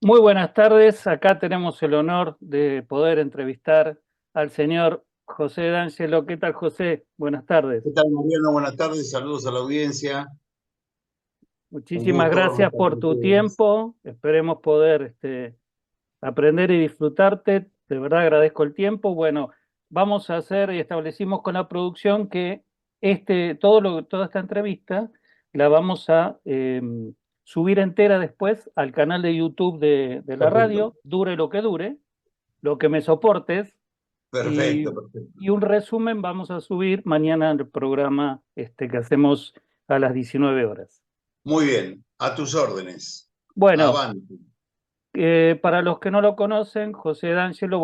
Muy buenas tardes. Acá tenemos el honor de poder entrevistar al señor José D'Angelo. ¿Qué tal, José? Buenas tardes. ¿Qué tal, Mariano? Buenas tardes, saludos a la audiencia. Un Muchísimas gusto gracias estar por con tu ustedes. tiempo. Esperemos poder aprender y disfrutarte. De verdad agradezco el tiempo. Bueno, vamos a hacer y establecimos con la producción que toda esta entrevista la vamos a subir entera después al canal de YouTube de la Perfecto, radio, dure lo que me soportes. perfecto, Y, perfecto. y un resumen vamos a subir mañana al programa que hacemos a las 19 horas. Muy bien, a tus órdenes. Bueno, Avante. para los que no lo conocen, José D'Angelo,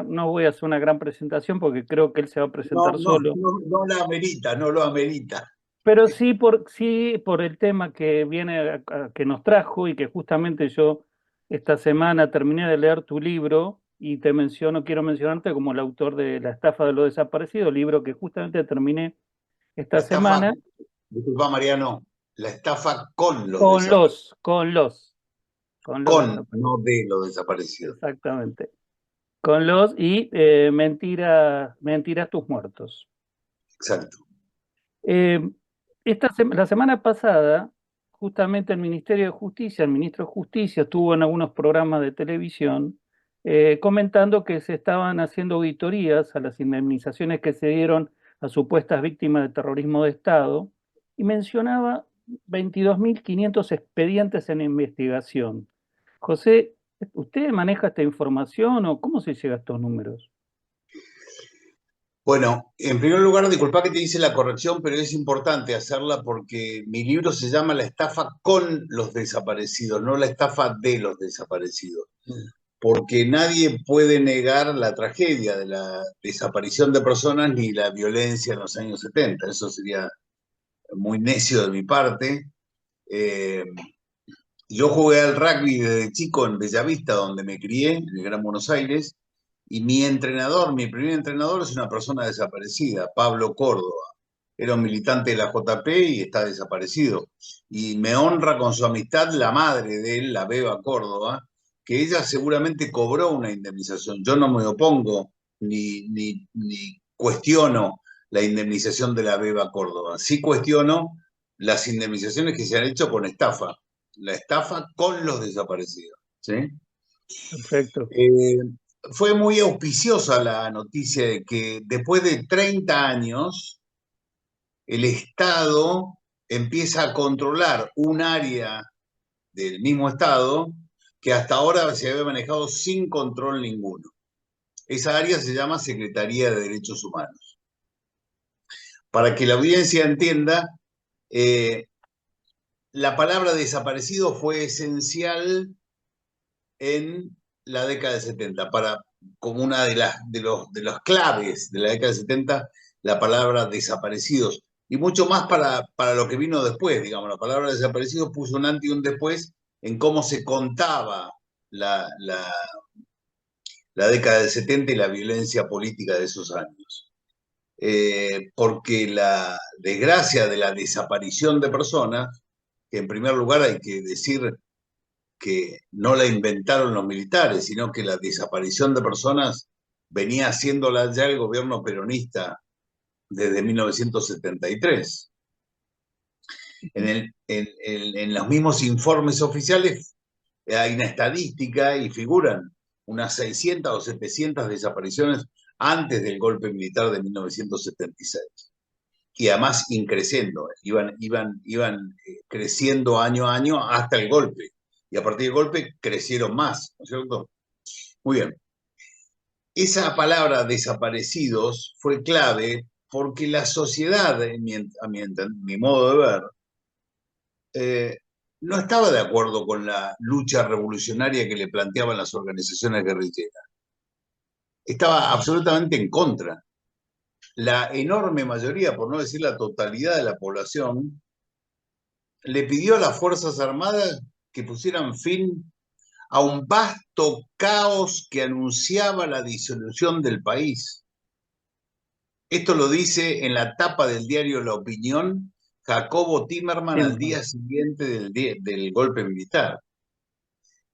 no voy a hacer una gran presentación porque creo que él se va a No, presentar no, solo, no, no la amerita, no lo amerita. pero sí por el tema que viene, que nos trajo y que justamente yo esta semana terminé de leer tu libro y quiero mencionarte como el autor de La estafa de los desaparecidos, libro que justamente terminé La esta estafa, semana. disculpa, Mariano, la estafa con los Con desaparecidos. con los Con, desaparecidos, no de los desaparecidos. exactamente. Mentiras tus muertos. Exacto. Eh, la semana pasada, justamente el Ministerio de Justicia, el ministro de Justicia, estuvo en algunos programas de televisión comentando que se estaban haciendo auditorías a las indemnizaciones que se dieron a supuestas víctimas de terrorismo de Estado y mencionaba 22.500 expedientes en investigación. José, ¿usted maneja esta información o cómo se llega a estos números? Bueno, en primer lugar, disculpa que te hice la corrección, pero es importante hacerla porque mi libro se llama La estafa con los desaparecidos, no la estafa de los desaparecidos. Mm. Porque nadie puede negar la tragedia de la desaparición de personas ni la violencia en los años 70. Eso sería muy necio de mi parte. Eh, yo jugué al rugby desde chico en Bellavista, donde me crié, en el Gran Buenos Aires, y mi primer entrenador es una persona desaparecida, Pablo Córdoba. Era un militante de la JP y está desaparecido. Y me honra con su amistad la madre de él, la Beba Córdoba, que ella seguramente cobró una indemnización. Yo no me opongo ni cuestiono la indemnización de la Beba Córdoba. Sí cuestiono las indemnizaciones que se han hecho con estafa, la estafa con los desaparecidos. ¿Sí? Perfecto. Eh, fue muy auspiciosa la noticia de que después de 30 años el Estado empieza a controlar un área del mismo Estado que hasta ahora se había manejado sin control ninguno. Esa área se llama Secretaría de Derechos Humanos. Para que la audiencia entienda, eh, la palabra desaparecido fue esencial en la década de 70, como una de las claves de la década de 70, la palabra desaparecidos. Y mucho más para lo que vino después, digamos, la palabra desaparecidos puso un antes y un después en cómo se contaba la, la, la década del 70 y la violencia política de esos años. Porque la desgracia de la desaparición de personas, que en primer lugar hay que decir que no la inventaron los militares, sino que la desaparición de personas venía haciéndola ya el gobierno peronista desde 1973. En los mismos informes oficiales hay una estadística y figuran unas 600 o 700 desapariciones antes del golpe militar de 1976. Y además increciendo, iban creciendo año a año hasta el golpe. Y a partir del golpe crecieron más, ¿no es cierto? Muy bien. Esa palabra desaparecidos fue clave porque la sociedad, mi modo de ver, eh, no estaba de acuerdo con la lucha revolucionaria que le planteaban las organizaciones guerrilleras. Estaba absolutamente en contra. La enorme mayoría, por no decir la totalidad de la población, le pidió a las Fuerzas Armadas que pusieran fin a un vasto caos que anunciaba la disolución del país. Esto lo dice en la tapa del diario La Opinión Jacobo Timerman al Tiempo. día siguiente del golpe militar.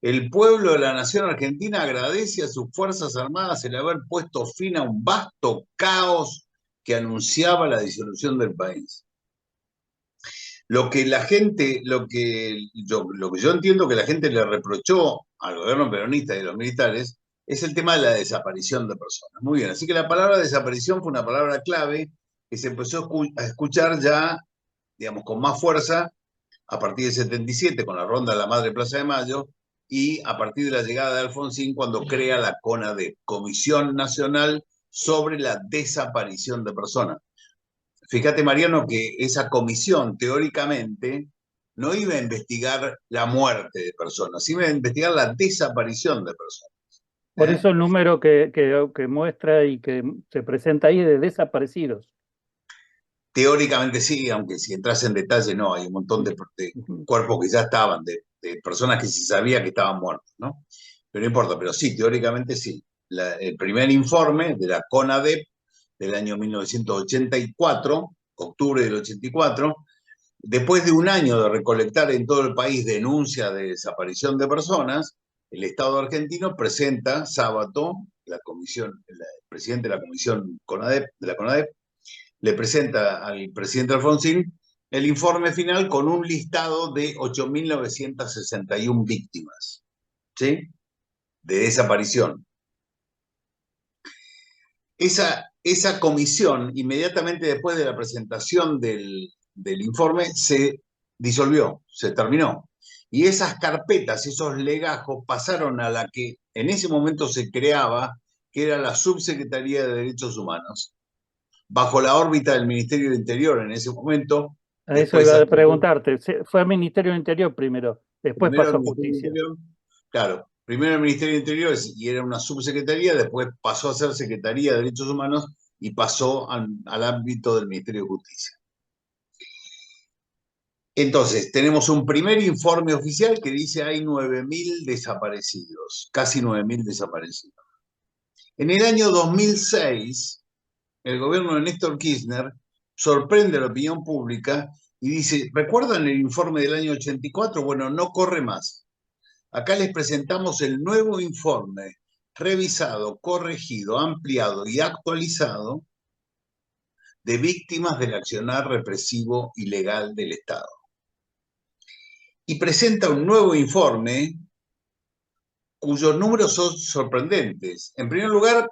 El pueblo de la nación argentina agradece a sus Fuerzas Armadas el haber puesto fin a un vasto caos que anunciaba la disolución del país. Lo que la gente, lo que yo entiendo que la gente le reprochó al gobierno peronista y a los militares es el tema de la desaparición de personas. Muy bien, así que la palabra desaparición fue una palabra clave que se empezó a escuchar ya, digamos, con más fuerza a partir del 77 con la ronda de la Madre Plaza de Mayo y a partir de la llegada de Alfonsín cuando crea la CONADEP, Comisión Nacional sobre la Desaparición de Personas. Fíjate, Mariano, que esa comisión teóricamente no iba a investigar la muerte de personas, iba a investigar la desaparición de personas. Por ¿Eh? eso el número que muestra y que se presenta ahí de desaparecidos. Teóricamente sí, aunque si entras en detalle no, hay un montón de Ujú. cuerpos que ya estaban, de personas que se sabía que estaban muertos, ¿no? Pero no importa, pero sí, teóricamente sí. El primer informe de la CONADEP del año 1984, octubre del 84, después de un año de recolectar en todo el país denuncias de desaparición de personas, el Estado argentino presenta sábado, el presidente de la comisión CONADEP, de la CONADEP, le presenta al presidente Alfonsín el informe final con un listado de 8.961 víctimas, ¿sí? De desaparición. Esa comisión, inmediatamente después de la presentación del informe, se disolvió, se terminó. Y esas carpetas, esos legajos, pasaron a la que en ese momento se creaba, que era la Subsecretaría de Derechos Humanos, bajo la órbita del Ministerio del Interior en ese momento. A eso Después iba a ascendió preguntarte. Fue al Ministerio del Interior primero, después primero pasó el a Ministerio del Justicia. Interior, claro, primero el Ministerio del Interior y era una subsecretaría, después pasó a ser Secretaría de Derechos Humanos y pasó al ámbito del Ministerio de Justicia. Entonces, tenemos un primer informe oficial que dice hay 9.000 desaparecidos, casi 9.000 desaparecidos. En el año 2006, el gobierno de Néstor Kirchner sorprende a la opinión pública y dice, ¿recuerdan el informe del año 84? Bueno, no corre más. Acá les presentamos el nuevo informe, revisado, corregido, ampliado y actualizado de víctimas del accionar represivo ilegal del Estado. Y presenta un nuevo informe cuyos números son sorprendentes. En primer lugar,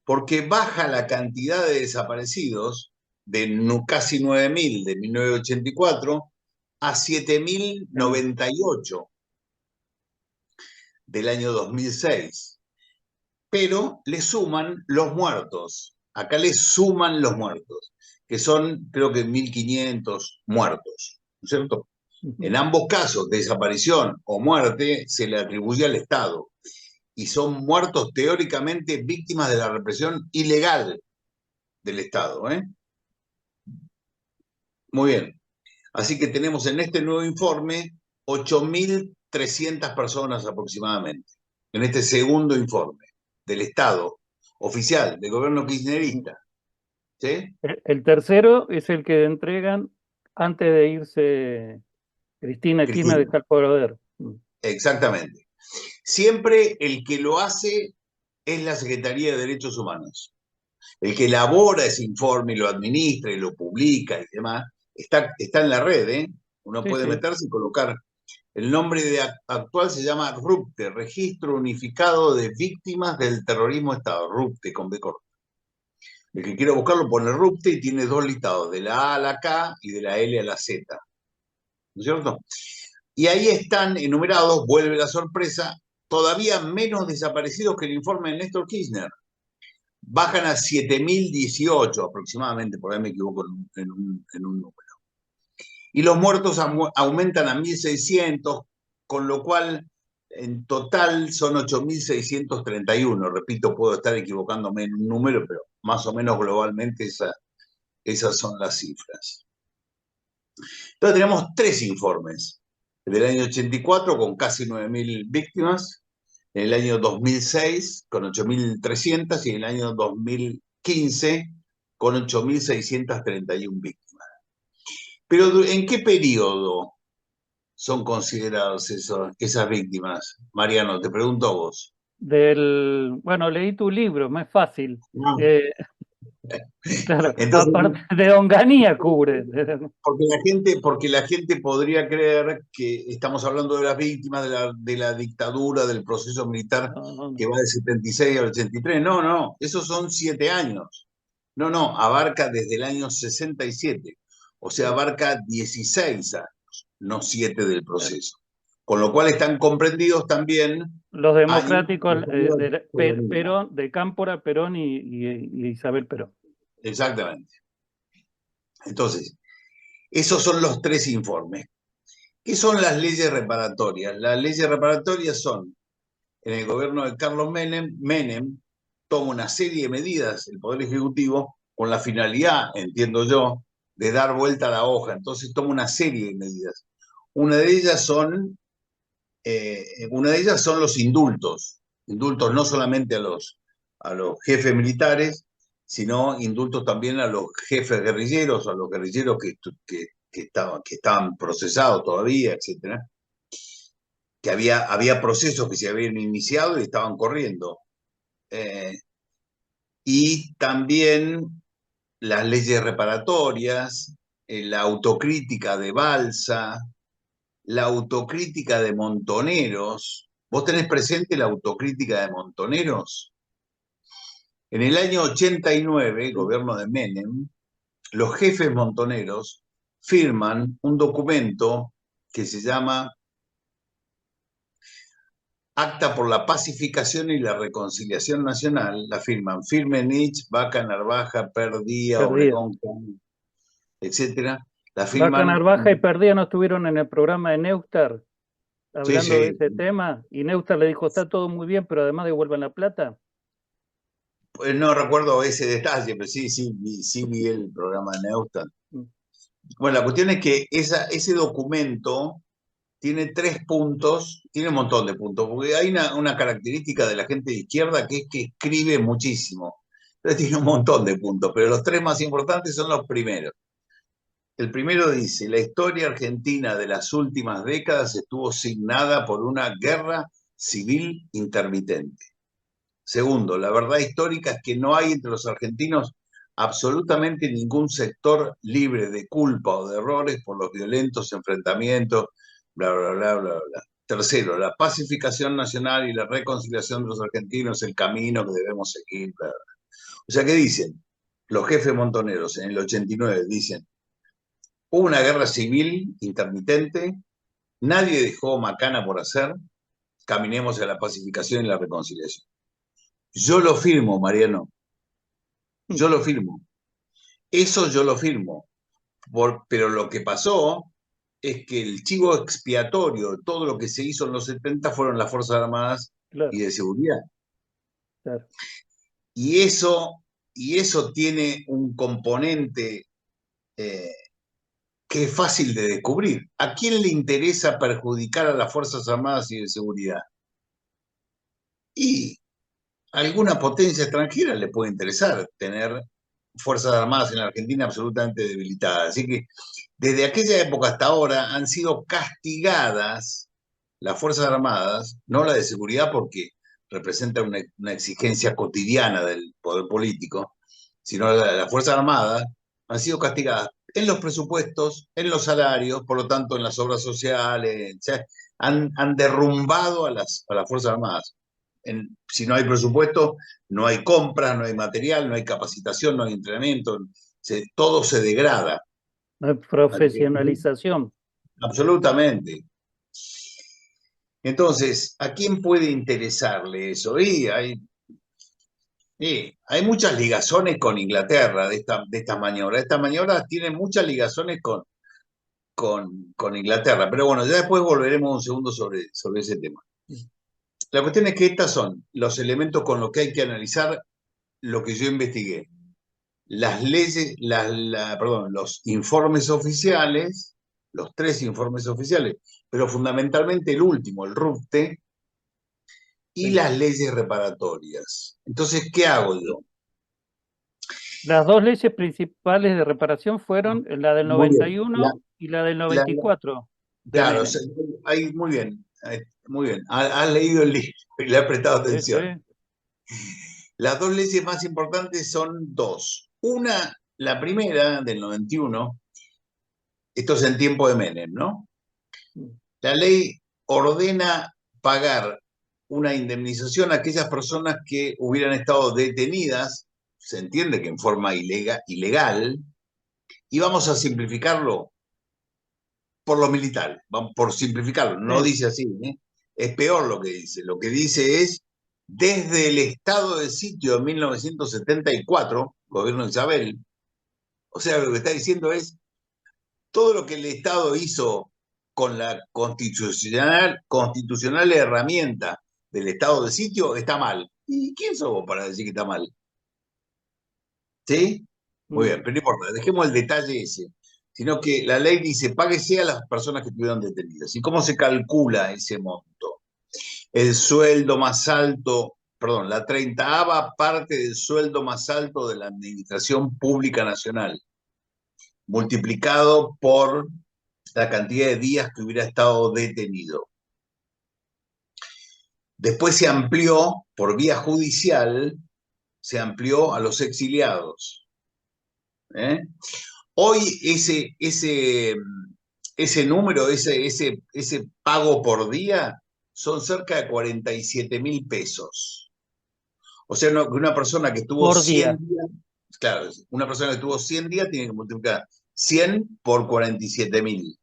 porque baja la cantidad de desaparecidos de casi 9.000 de 1984 a 7.098 del año 2006. Pero le suman los muertos. Acá le suman los muertos, que son creo que 1.500 muertos, ¿no es cierto? En Ujú. ambos casos, desaparición o muerte, se le atribuye al Estado. Y son muertos teóricamente víctimas de la represión ilegal del Estado. ¿Eh? Muy bien. Así que tenemos en este nuevo informe 8.300 personas aproximadamente, en este segundo informe del Estado oficial, del gobierno kirchnerista. ¿Sí? El tercero es el que entregan antes de irse Cristina Kirchner a Cristina, dejar el poder. exactamente. Siempre el que lo hace es la Secretaría de Derechos Humanos. El que elabora ese informe y lo administra y lo publica y demás, está en la red, ¿eh? Uno Sí, puede sí. meterse y colocar. El nombre actual se llama RUPTE, Registro Unificado de Víctimas del Terrorismo de Estado, RUPTE con B corta. El que quiera buscarlo pone RUPTE y tiene dos listados, de la A a la K y de la L a la Z, ¿no es cierto? Y ahí están enumerados, vuelve la sorpresa, todavía menos desaparecidos que el informe de Néstor Kirchner. Bajan a 7.018 aproximadamente, por ahí me equivoco en un número. Y los muertos aumentan a 1.600, con lo cual en total son 8.631. Repito, puedo estar equivocándome en un número, pero más o menos globalmente esas son las cifras. Entonces tenemos tres informes. El del año 84 con casi 9.000 víctimas, en el año 2006 con 8.300 y en el año 2015 con 8.631 víctimas. Pero ¿en qué periodo son considerados esas víctimas? Mariano, te pregunto a vos. Bueno, leí tu libro, más fácil. Ah, Eh, claro, entonces, aparte de Onganía cubre. porque la gente podría creer que estamos hablando de las víctimas de la dictadura, del proceso militar No, no, que no. va del 76 al 83. No, no, esos son 7 años. No, no, abarca desde el año 67. O sea, Sí, abarca 16 años, no 7 del claro. proceso. Con lo cual están comprendidos también Los años democráticos de vida. Perón, de Cámpora, Perón y Isabel Perón. Exactamente. Entonces, esos son los tres informes. ¿Qué son las leyes reparatorias? Las leyes reparatorias son, en el gobierno de Carlos Menem toma una serie de medidas, el Poder Ejecutivo, con la finalidad, entiendo yo, de dar vuelta a la hoja. Entonces toma una serie de medidas. Una de ellas son, una de ellas son los indultos. Indultos no solamente a los jefes militares, sino indultos también a los jefes guerrilleros, a los guerrilleros que estaban procesados todavía, etcétera, que había procesos que se habían iniciado y estaban corriendo. Eh, y también las leyes reparatorias, la autocrítica de Balsa, la autocrítica de Montoneros. ¿Vos tenés presente la autocrítica de Montoneros? En el año 89, el Sí, gobierno de Menem, los jefes montoneros firman un documento que se llama Acta por la Pacificación y la Reconciliación Nacional. La firman Firmenich, Vaca, Narvaja, Perdía, Perdía. Obregón, etcétera. La Vaca firman, Narvaja y Perdía no estuvieron en el programa de Neustar sí, hablando de sí, ese tema y Neustar le dijo, está todo muy bien, pero además devuelvan la plata. pues no recuerdo ese detalle, pero sí, sí vi el programa de Neustadt. Mm, Bueno, la cuestión es que ese documento tiene 3 puntos, tiene un montón de puntos, porque hay una característica de la gente de izquierda que es que escribe muchísimo. Entonces tiene un montón de puntos, pero los tres más importantes son los primeros. El primero dice, la historia argentina de las últimas décadas estuvo signada por una guerra civil intermitente. Segundo, la verdad histórica es que no hay entre los argentinos absolutamente ningún sector libre de culpa o de errores por los violentos enfrentamientos, bla, bla, bla, bla, bla. Tercero, la pacificación nacional y la reconciliación de los argentinos es el camino que debemos seguir, bla, bla. O sea, ¿qué dicen? Los jefes montoneros en el 89 dicen, hubo una guerra civil intermitente, nadie dejó macana por hacer, caminemos a la pacificación y la reconciliación. Yo lo firmo, Mariano, mm, yo lo firmo. Eso yo lo firmo. Pero lo que pasó es que el chivo expiatorio de todo lo que se hizo en los 70 fueron las Fuerzas Armadas y claro, de Seguridad. claro. Y eso, y eso tiene un componente eh, que es fácil de descubrir. ¿A quién le interesa perjudicar a las Fuerzas Armadas y de Seguridad? Y a alguna potencia extranjera le puede interesar tener Fuerzas Armadas en la Argentina absolutamente debilitadas. Así que desde aquella época hasta ahora han sido castigadas las Fuerzas Armadas, no la de seguridad porque representa una exigencia cotidiana del poder político, sino las Fuerzas Armadas han sido castigadas en los presupuestos, en los salarios, por lo tanto en las obras sociales, o sea, han derrumbado a las Fuerzas Armadas. Si no hay presupuesto, no hay compras, no hay material, no hay capacitación, no hay entrenamiento, todo se degrada. No hay profesionalización. Absolutamente. Entonces, ¿a quién puede interesarle eso? Hay muchas ligazones con Inglaterra de estas maniobras. Estas maniobras tienen muchas ligazones con Inglaterra, pero bueno, ya después volveremos un segundo sobre ese tema. La cuestión es que estos son los elementos con los que hay que analizar lo que yo investigué. Las leyes, perdón, los informes oficiales, los 3 informes oficiales, pero fundamentalmente el último, el RUPTE, y Sí. las leyes reparatorias. Entonces, ¿qué hago yo? Las dos leyes principales de reparación fueron la del Muy noventa bien. y uno y la del La, 94. de Claro, Menem. muy bien, muy bien. Has leído el libro y le has prestado Sí, atención. sí. Las dos leyes más importantes son dos. Una, la primera, del 91, esto es en tiempo de Menem, ¿no? La ley ordena pagar una indemnización a aquellas personas que hubieran estado detenidas, se entiende que en forma ilegal, y vamos a simplificarlo por los militares, vamos por simplificarlo, no Sí. dice así, ¿eh? Es peor lo que dice es, desde el estado de sitio de 1974, gobierno de Isabel, o sea, lo que está diciendo es, todo lo que el Estado hizo con la constitucional herramienta del estado de sitio está mal. ¿Y quién sos vos para decir que está mal? ¿Sí? Muy Mm. bien, pero no importa, dejemos el detalle ese. Sino que la ley dice, páguese a las personas que estuvieron detenidas. ¿Y cómo se calcula ese monto? El sueldo más alto, perdón, la 30ª parte del sueldo más alto de la Administración Pública Nacional, multiplicado por la cantidad de días que hubiera estado detenido. Después se amplió, por vía judicial, se amplió a los exiliados. ¿Eh? Hoy ese número, ese pago por día, son cerca de 47.000 pesos. O sea, una persona que estuvo Por 100 día. días, claro, una persona que estuvo 100 días tiene que multiplicar 100 por 47.000.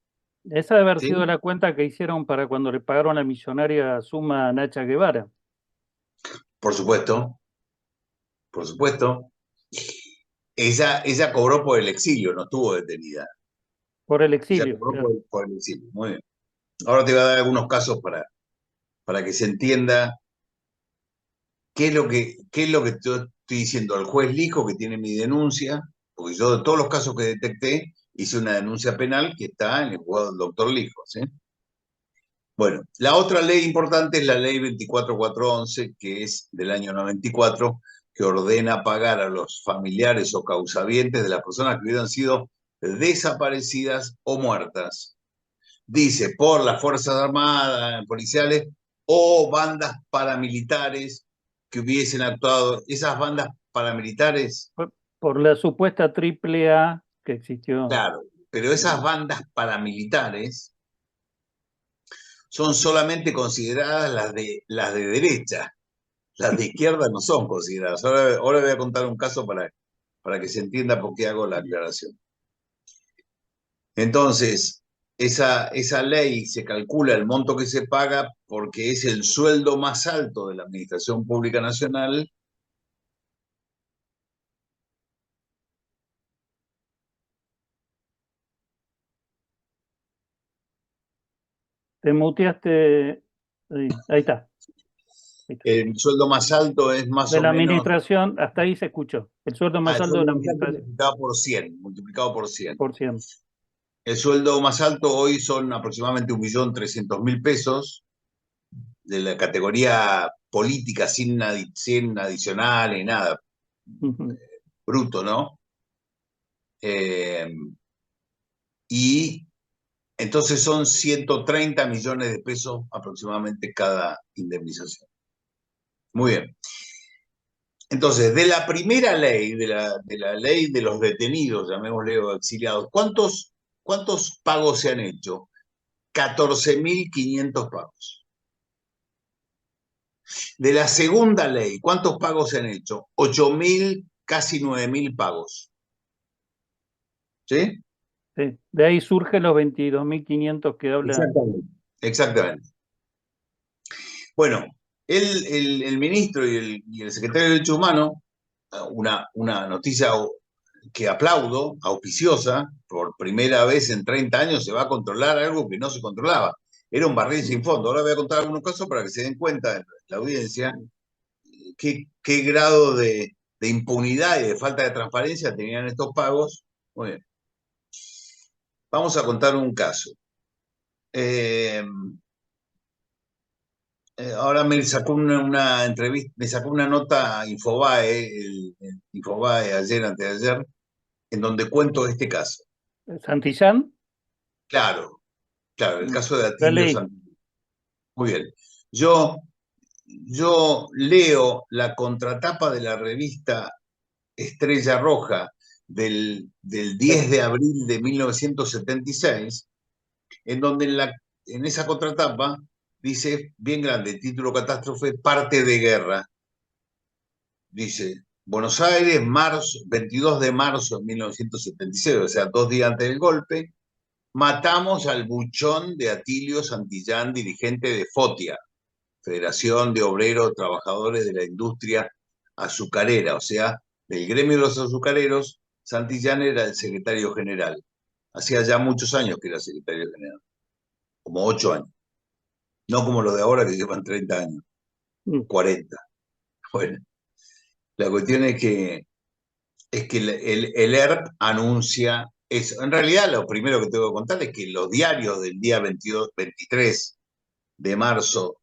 Esa debe haber sido ¿Sí? la cuenta que hicieron para cuando le pagaron la millonaria suma a Nacha Guevara, Por supuesto, por supuesto. Ella cobró por el exilio, no estuvo detenida. por el Ella exilio, cobró claro. por el exilio. Muy bien. Ahora te voy a dar algunos casos para que se entienda qué es lo que yo estoy diciendo. El juez Lijo, que tiene mi denuncia, porque yo de todos los casos que detecté, hice una denuncia penal que está en el juzgado del doctor Lijo. ¿Sí? Bueno, la otra ley importante es la ley 24411, que es del año 94, que ordena pagar a los familiares o causavientes de las personas que hubieran sido desaparecidas o muertas. Dice, por las Fuerzas Armadas, policiales o bandas paramilitares que hubiesen actuado. Esas bandas paramilitares, Por la supuesta triple A que existió. claro, pero esas bandas paramilitares son solamente consideradas las de derecha. Las de izquierda no son consideradas. Ahora voy a contar un caso para que se entienda por qué hago la aclaración. Entonces, esa ley se calcula el monto que se paga porque es el sueldo más alto de la Administración Pública Nacional. Te muteaste. Ahí está. Ahí está. El sueldo más alto es más De o la menos, administración, hasta ahí se escuchó. El sueldo más el alto de sueldo la más alto administración, multiplicado por 100, multiplicado por 100. por 100. El sueldo más alto hoy son aproximadamente 1.300.000 pesos de la categoría política sin adicionales, nada, Ujú. bruto, ¿no? Eh, y entonces son 130 millones de pesos aproximadamente cada indemnización. Muy bien. Entonces, de la primera ley, de la ley de los detenidos, llamémosle o exiliados, ¿cuántos pagos se han hecho? 14.500 pagos. De la segunda ley, ¿cuántos pagos se han hecho? 8.000, casi 9.000 pagos. ¿Sí? Sí. De ahí surgen los 22.500 que habla. Exactamente. Exactamente. Bueno, el ministro y el secretario de Derechos Humanos, una noticia que aplaudo, auspiciosa, por primera vez en 30 años se va a controlar algo que no se controlaba. Era un barril sin fondo. Ahora voy a contar algunos casos para que se den cuenta la audiencia qué grado de impunidad y de falta de transparencia tenían estos pagos. Muy bien. Vamos a contar un caso. Eh, Ahora me sacó una entrevista, me sacó una nota Infobae, el Infobae ayer, antes de ayer, en donde cuento este caso. Santillán. Claro, Claro, el caso de La Atilio ley. Santillán. Muy bien. Yo, yo leo la contratapa de la revista Estrella Roja del 10 de abril de 1976, en donde en esa contratapa dice, bien grande, título catástrofe, parte de guerra. Dice, Buenos Aires, 22 de marzo de 1976, o sea, 2 días antes del golpe, matamos al buchón de Atilio Santillán, dirigente de FOTIA, Federación de Obreros Trabajadores de la Industria Azucarera, o sea, del gremio de los azucareros. Santillán era el secretario general. Hacía ya muchos años que era secretario general, como 8 años. No como los de ahora que llevan 30 años, Mm. 40. Bueno, la cuestión es que el ERP anuncia eso. En realidad, lo primero que tengo que contar es que los diarios del día 22, 23 de marzo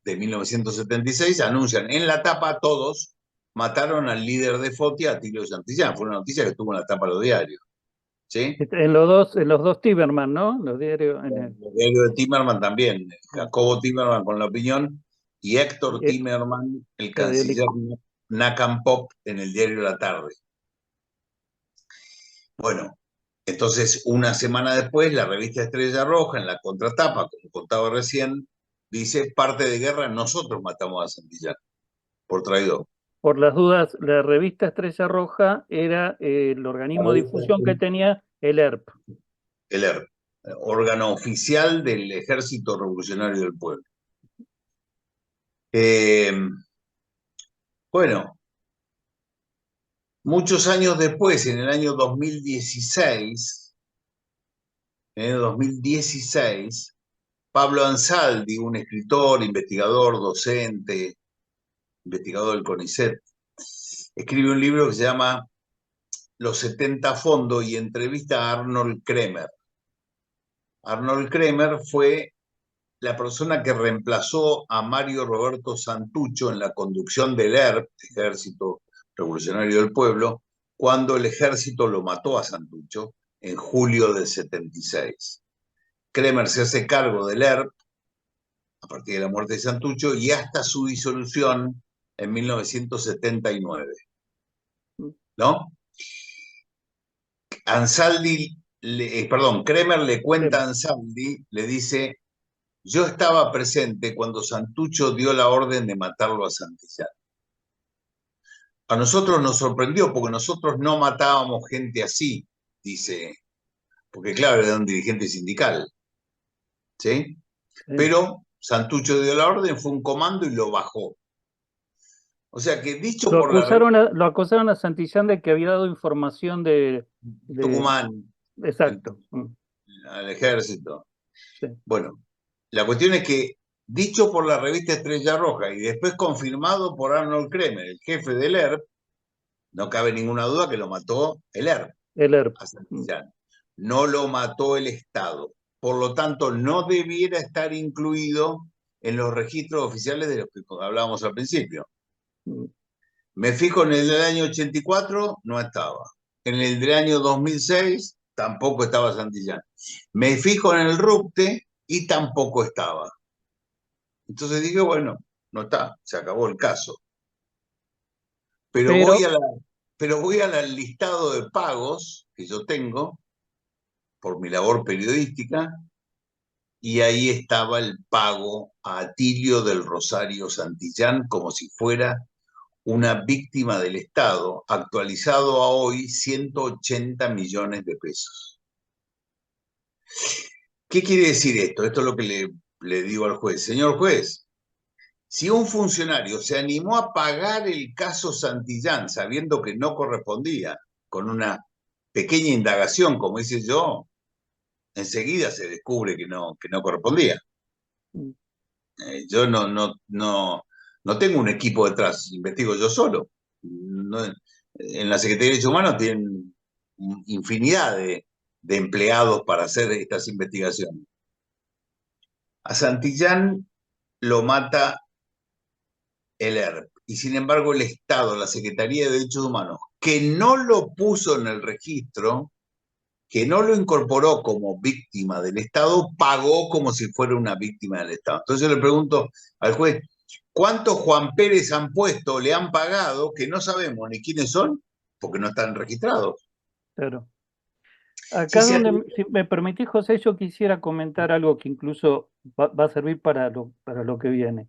de 1976 anuncian en la tapa todos mataron al líder de FOTIA, Atilio Santillán. Fue una noticia que estuvo en la tapa de los diarios. ¿Sí? En los dos Tiberman, ¿no? Los diarios. El diario de Timerman también, Mm. Jacobo Timerman con La Opinión y Héctor Y, Timerman, el la de canciller Pop en el diario La Tarde. Bueno, entonces una semana después la revista Estrella Roja en la contratapa, como contaba recién, dice parte de guerra, nosotros matamos a Santillán por traidor. por las dudas, la revista Estrella Roja era el La organismo de revista difusión que tenía el ERP. El ERP, órgano oficial del Ejército Revolucionario del Pueblo. Eh, bueno, muchos años después, en el año 2016, Pablo Ansaldi, un escritor, investigador, docente, investigador del CONICET, escribe un libro que se llama Los 70 Fondos y entrevista a Arnold Kremer. Arnold Kremer fue la persona que reemplazó a Mario Roberto Santucho en la conducción del ERP, Ejército Revolucionario del Pueblo, cuando el ejército lo mató a Santucho en julio del 76. Kremer se hace cargo del ERP a partir de la muerte de Santucho y hasta su disolución en 1979. ¿No? Kremer le cuenta a Ansaldi, le dice, yo estaba presente cuando Santucho dio la orden de matarlo a Santillán. A nosotros nos sorprendió porque nosotros no matábamos gente así, dice, porque claro, era un dirigente sindical, ¿sí? Sí. Pero Santucho dio la orden, fue un comando y lo bajó. O sea que dicho Lo por la revista lo acusaron a Santillán de que había dado información de- Tucumán exacto. Mm. al ejército. Sí. Bueno, la cuestión es que, dicho por la revista Estrella Roja y después confirmado por Arnold Kremer, el jefe del ERP, no cabe ninguna duda que lo mató el ERP El ERP. a Mm. Santillán. No lo mató el Estado. Por lo tanto, no debiera estar incluido en los registros oficiales de los que hablábamos al principio. Mm. Me fijo en el del año 84, no estaba. En el del año 2006, tampoco estaba Santillán. Me fijo en el RUPTE y tampoco estaba. Entonces dije, bueno, no está, se acabó el caso. Pero voy Pero, a pero voy al listado de pagos que yo tengo por mi labor periodística y ahí estaba el pago a Atilio del Rosario Santillán como si fuera una víctima del Estado, actualizado a hoy 180 millones de pesos. ¿Qué quiere decir esto? Esto es lo que le digo al juez. Señor juez, si un funcionario se animó a pagar el caso Santillán sabiendo que no correspondía, con una pequeña indagación, como hice yo, enseguida se descubre que no correspondía. mm, Yo no tengo un equipo detrás, investigo yo solo. No, en la Secretaría de Derechos Humanos tienen infinidad de empleados para hacer estas investigaciones. A Santillán lo mata el ERP y sin embargo el Estado, la Secretaría de Derechos Humanos, que no lo puso en el registro, que no lo incorporó como víctima del Estado, pagó como si fuera una víctima del Estado. Entonces yo le pregunto al juez, ¿cuántos Juan Pérez han puesto, le han pagado, que no sabemos ni quiénes son, porque no están registrados? Claro. Si Acá se donde, si me permitís, José, yo quisiera comentar algo que incluso va a servir para lo que viene.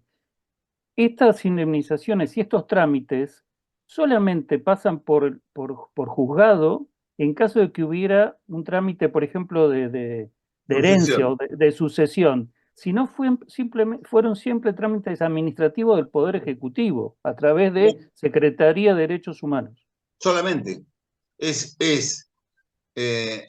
Estas indemnizaciones y estos trámites solamente pasan por juzgado en caso de que hubiera un trámite, por ejemplo, de herencia o sucesión, de sucesión. Si no, fueron siempre trámites administrativos del Poder Ejecutivo a través de Secretaría de Derechos Humanos. solamente es eh,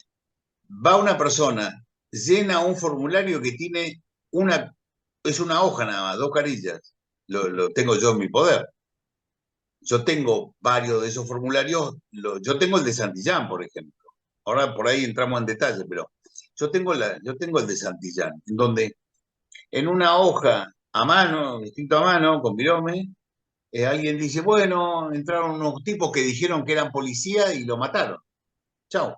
va una persona, llena un formulario que tiene una, es una hoja nada más, dos carillas. Lo tengo yo en mi poder. Yo tengo varios de esos formularios, yo tengo el de Santillán, por ejemplo. Ahora por ahí entramos en detalle, pero yo tengo el de Santillán, en donde en una hoja a mano, escrito a mano, con virome, alguien dice, bueno, entraron unos tipos que dijeron que eran policía y lo mataron. Chao.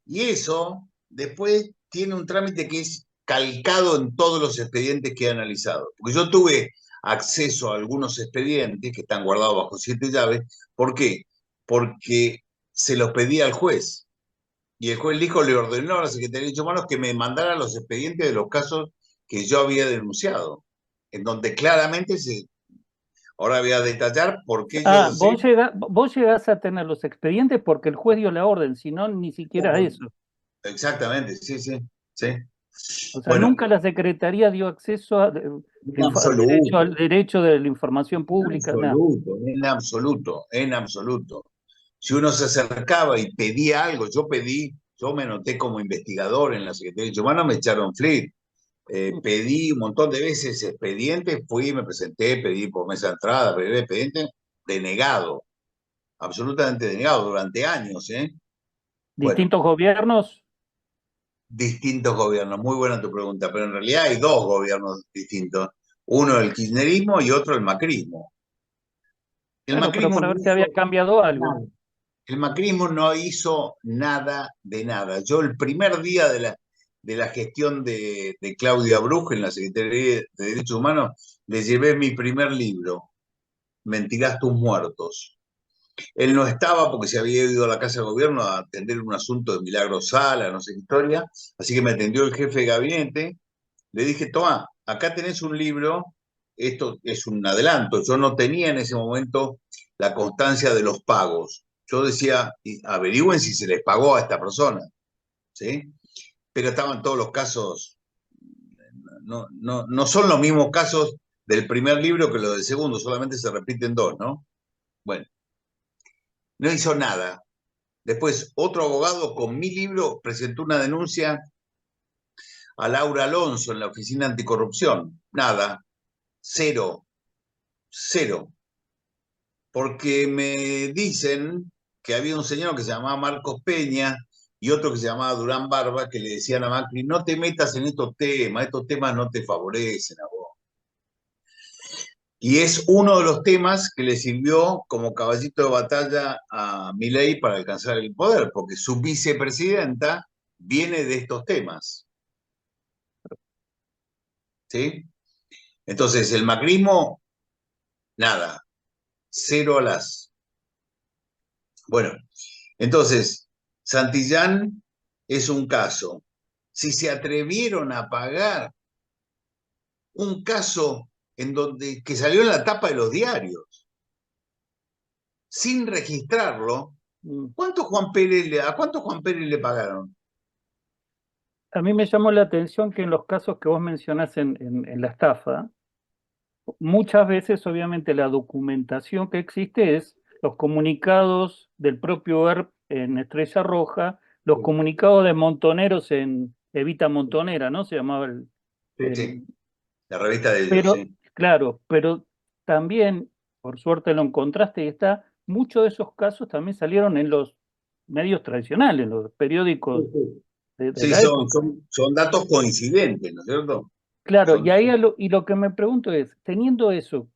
Y eso después tiene un trámite que es calcado en todos los expedientes que he analizado. Porque yo tuve acceso a algunos expedientes que están guardados bajo 7 llaves. ¿Por qué? Porque se los pedí al juez. Y el juez Lijo le ordenó a la Secretaría de Derechos Humanos que me mandara los expedientes de los casos que yo había denunciado. En donde claramente se... Ahora voy a detallar por qué yo Ah, lo sé. vos llegás a tener los expedientes porque el juez dio la orden, si no, ni siquiera eso. Exactamente, sí, sí, sí. O sea, Bueno, nunca la Secretaría dio acceso en absoluto. al derecho de la información En pública, nada. absoluto, en absoluto, en absoluto. Si uno se acercaba y pedía algo, yo me anoté como investigador en la Secretaría de Derechos Humanos, me echaron flip. Pedí un montón de veces expedientes, fui, me presenté, pedí por mesa de entrada, pedí expediente, denegado, absolutamente denegado durante años, ¿eh? Bueno, Distintos gobiernos, distintos gobiernos, muy buena tu pregunta, pero en realidad hay dos gobiernos distintos, uno el kirchnerismo y otro el macrismo. El bueno, pero macrismo para no ver si había hizo cambiado algo. nada. El macrismo no hizo nada de nada. Yo el primer día de la gestión de Claudia Bruj en la Secretaría de Derechos Humanos, le llevé mi primer libro, Mentirás tus muertos. Él no estaba porque se había ido a la Casa de Gobierno a atender un asunto de Milagro Sala, no sé qué historia, así que me atendió el jefe de gabinete. Le dije, toma, acá tenés un libro, esto es un adelanto. Yo no tenía en ese momento la constancia de los pagos. Yo decía, averigüen si se les pagó a esta persona, ¿sí? Pero estaban todos los casos, no son los mismos casos del primer libro que los del segundo, solamente se repiten dos, ¿no? Bueno, no hizo nada. Después, otro abogado con mi libro presentó una denuncia a Laura Alonso en la Oficina Anticorrupción. Nada, cero, cero. Porque me dicen que había un señor que se llamaba Marcos Peña y otro que se llamaba Durán Barba que le decían a Macri, no te metas en estos temas no te favorecen a vos. Y es uno de los temas que le sirvió como caballito de batalla a Milei para alcanzar el poder, porque su vicepresidenta viene de estos temas, ¿sí? Entonces, el macrismo, nada, cero alas. Bueno, entonces, Santillán es un caso. Si se atrevieron a pagar un caso en donde, que salió en la tapa de los diarios, sin registrarlo, Mm. ¿a cuántos Juan Pérez le pagaron? A mí me llamó la atención que en los casos que vos mencionás en la estafa, muchas veces obviamente la documentación que existe es los comunicados del propio ERP en Estrella Roja, los Sí, comunicados de montoneros en Evita Montonera, ¿no? Se llamaba sí, sí, el- la revista de ellos, Pero, sí. claro, pero también, por suerte lo encontraste y está, muchos de esos casos también salieron en los medios tradicionales, en los Sí, periódicos sí. de Sí, la época. son datos coincidentes, ¿no es cierto? Claro, y Son, ahí y lo que me pregunto es, teniendo eso,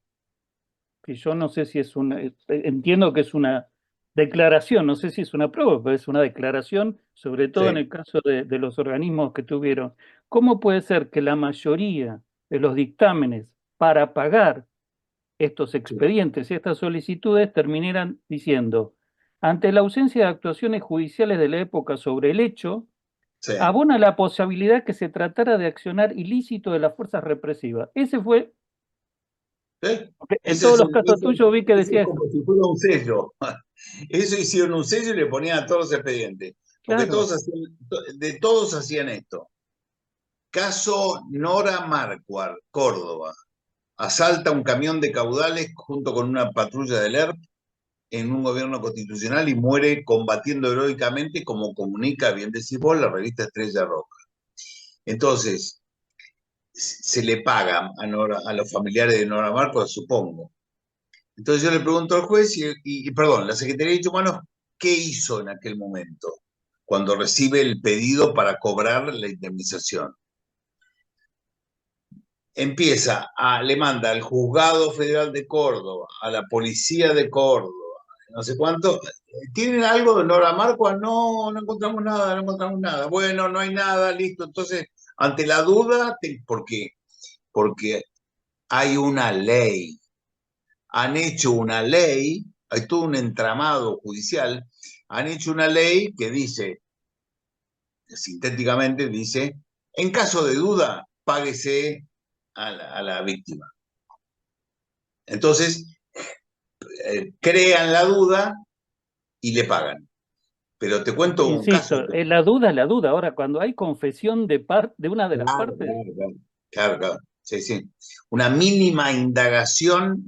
que yo no sé si es una, entiendo que es una declaración, no sé si es una prueba, pero es una declaración, sobre todo en Sí, el caso de los organismos que tuvieron. ¿Cómo puede ser que la mayoría de los dictámenes para pagar estos sí, expedientes y estas solicitudes terminaran diciendo, ante la ausencia de actuaciones judiciales de la época sobre el hecho, sí, abona la posibilidad que se tratara de accionar ilícito de las fuerzas represivas? Ese fue, sí. porque en Ese todos es, los casos tuyos vi que ese es decía como eso. si fuera un sello. Eso hicieron un sello y le ponían a todos los expedientes. Porque Claro. de todos hacían esto. Caso Nora Marcuar, Córdoba. Asalta un camión de caudales junto con una patrulla del ERP en un gobierno constitucional y muere combatiendo heroicamente, como comunica, bien decís vos, la revista Estrella Roja. Entonces, se le paga a los familiares de Nora Marcos, supongo. Entonces yo le pregunto al juez perdón, la Secretaría de Derechos Humanos, ¿qué hizo en aquel momento cuando recibe el pedido para cobrar la indemnización? Le manda al Juzgado Federal de Córdoba, a la Policía de Córdoba, no sé cuánto. ¿Tienen algo de Nora Marcos? No, no encontramos nada, no encontramos nada. Bueno, no hay nada, listo. Entonces, ante la duda, ¿por qué? Porque hay una ley. Han hecho una ley, hay todo un entramado judicial, han hecho una ley que dice, sintéticamente dice, en caso de duda, páguese a la víctima. Entonces, crean la duda y le pagan. Pero te cuento un caso. Insisto, la duda es la duda. Ahora, cuando hay confesión de una de las Claro, partes, claro, claro, claro, claro. Sí, sí. Una mínima indagación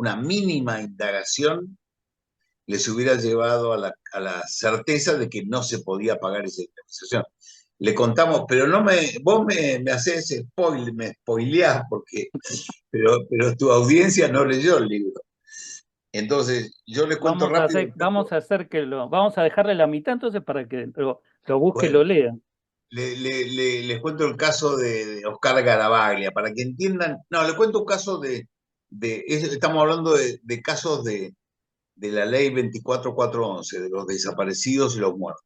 les hubiera llevado a la certeza de que no se podía pagar esa indemnización. Le contamos, pero no me, vos me haces spoiler, me spoileás, pero tu audiencia no leyó el libro. Entonces, yo les cuento rápido el vamos caso. a hacer vamos a dejarle la mitad entonces para que lo busque y Bueno, lo lea. les cuento el caso de Oscar Garavaglia, para que entiendan. No, les cuento un caso estamos hablando de casos de la ley 24411, de los desaparecidos y los muertos.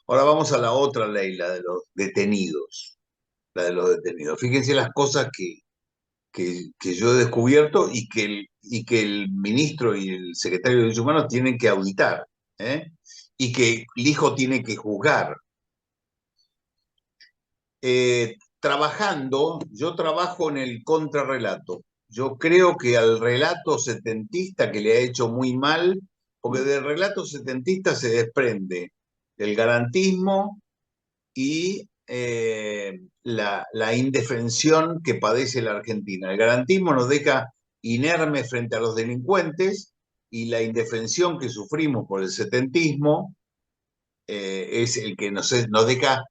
Ahora vamos a la otra ley, la de los detenidos. La de los detenidos. Fíjense las cosas que yo he descubierto y que el ministro y el secretario de Derechos Humanos tienen que auditar, ¿eh? Y que el hijo tiene que juzgar. Yo trabajo en el contrarrelato. Yo creo que al relato setentista que le ha hecho muy mal, porque del relato setentista se desprende el garantismo y la indefensión que padece la Argentina. El garantismo nos deja inermes frente a los delincuentes y la indefensión que sufrimos por el setentismo es el que nos deja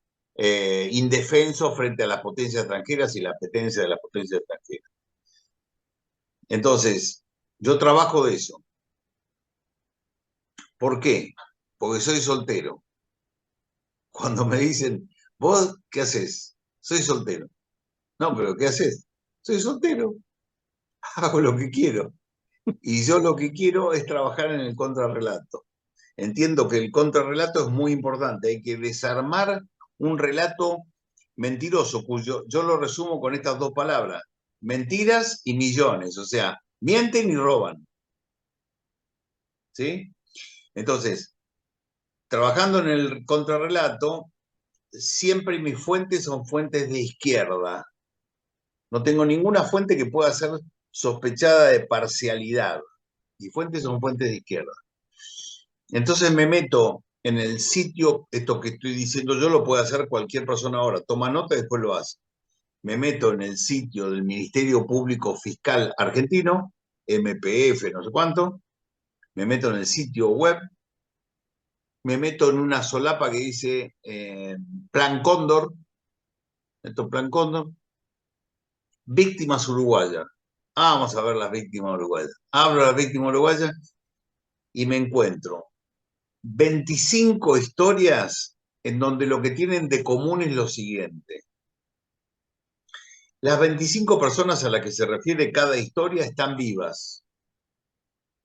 indefensos frente a las potencias extranjeras y la apetencia de las potencias extranjeras. Entonces, yo trabajo de eso. ¿Por qué? Porque soy soltero. Cuando me dicen, ¿vos qué haces? Soy soltero. No, pero ¿qué haces? Soy soltero. Hago lo que quiero. Y yo lo que quiero es trabajar en el contrarrelato. Entiendo que el contrarrelato es muy importante. Hay que desarmar un relato mentiroso, cuyo yo lo resumo con estas dos palabras: mentiras y millones. O sea, mienten y roban. ¿Sí? Entonces, trabajando en el contrarrelato, siempre mis fuentes son fuentes de izquierda. No tengo ninguna fuente que pueda ser sospechada de parcialidad. Mis fuentes son fuentes de izquierda. Entonces me meto en el sitio, esto que estoy diciendo yo lo puede hacer cualquier persona ahora, toma nota y después lo hace. Me meto en el sitio del Ministerio Público Fiscal Argentino, MPF, no sé cuánto, me meto en el sitio web, me meto en una solapa que dice Plan Cóndor, esto Plan Cóndor, víctimas uruguayas. Vamos a ver las víctimas uruguayas. Abro las víctimas uruguayas y me encuentro 25 historias en donde lo que tienen de común es lo siguiente. Las 25 personas a las que se refiere cada historia están vivas.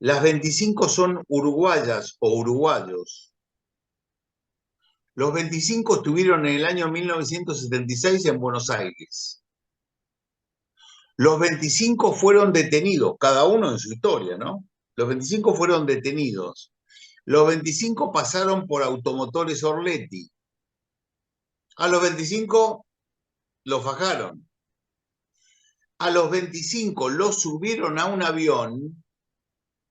Las 25 son uruguayas o uruguayos. Los 25 estuvieron en el año 1976 en Buenos Aires. Los 25 fueron detenidos, cada uno en su historia, ¿no? Los 25 fueron detenidos. Los 25 pasaron por Automotores Orletti. A los 25 los fajaron. A los 25 los subieron a un avión,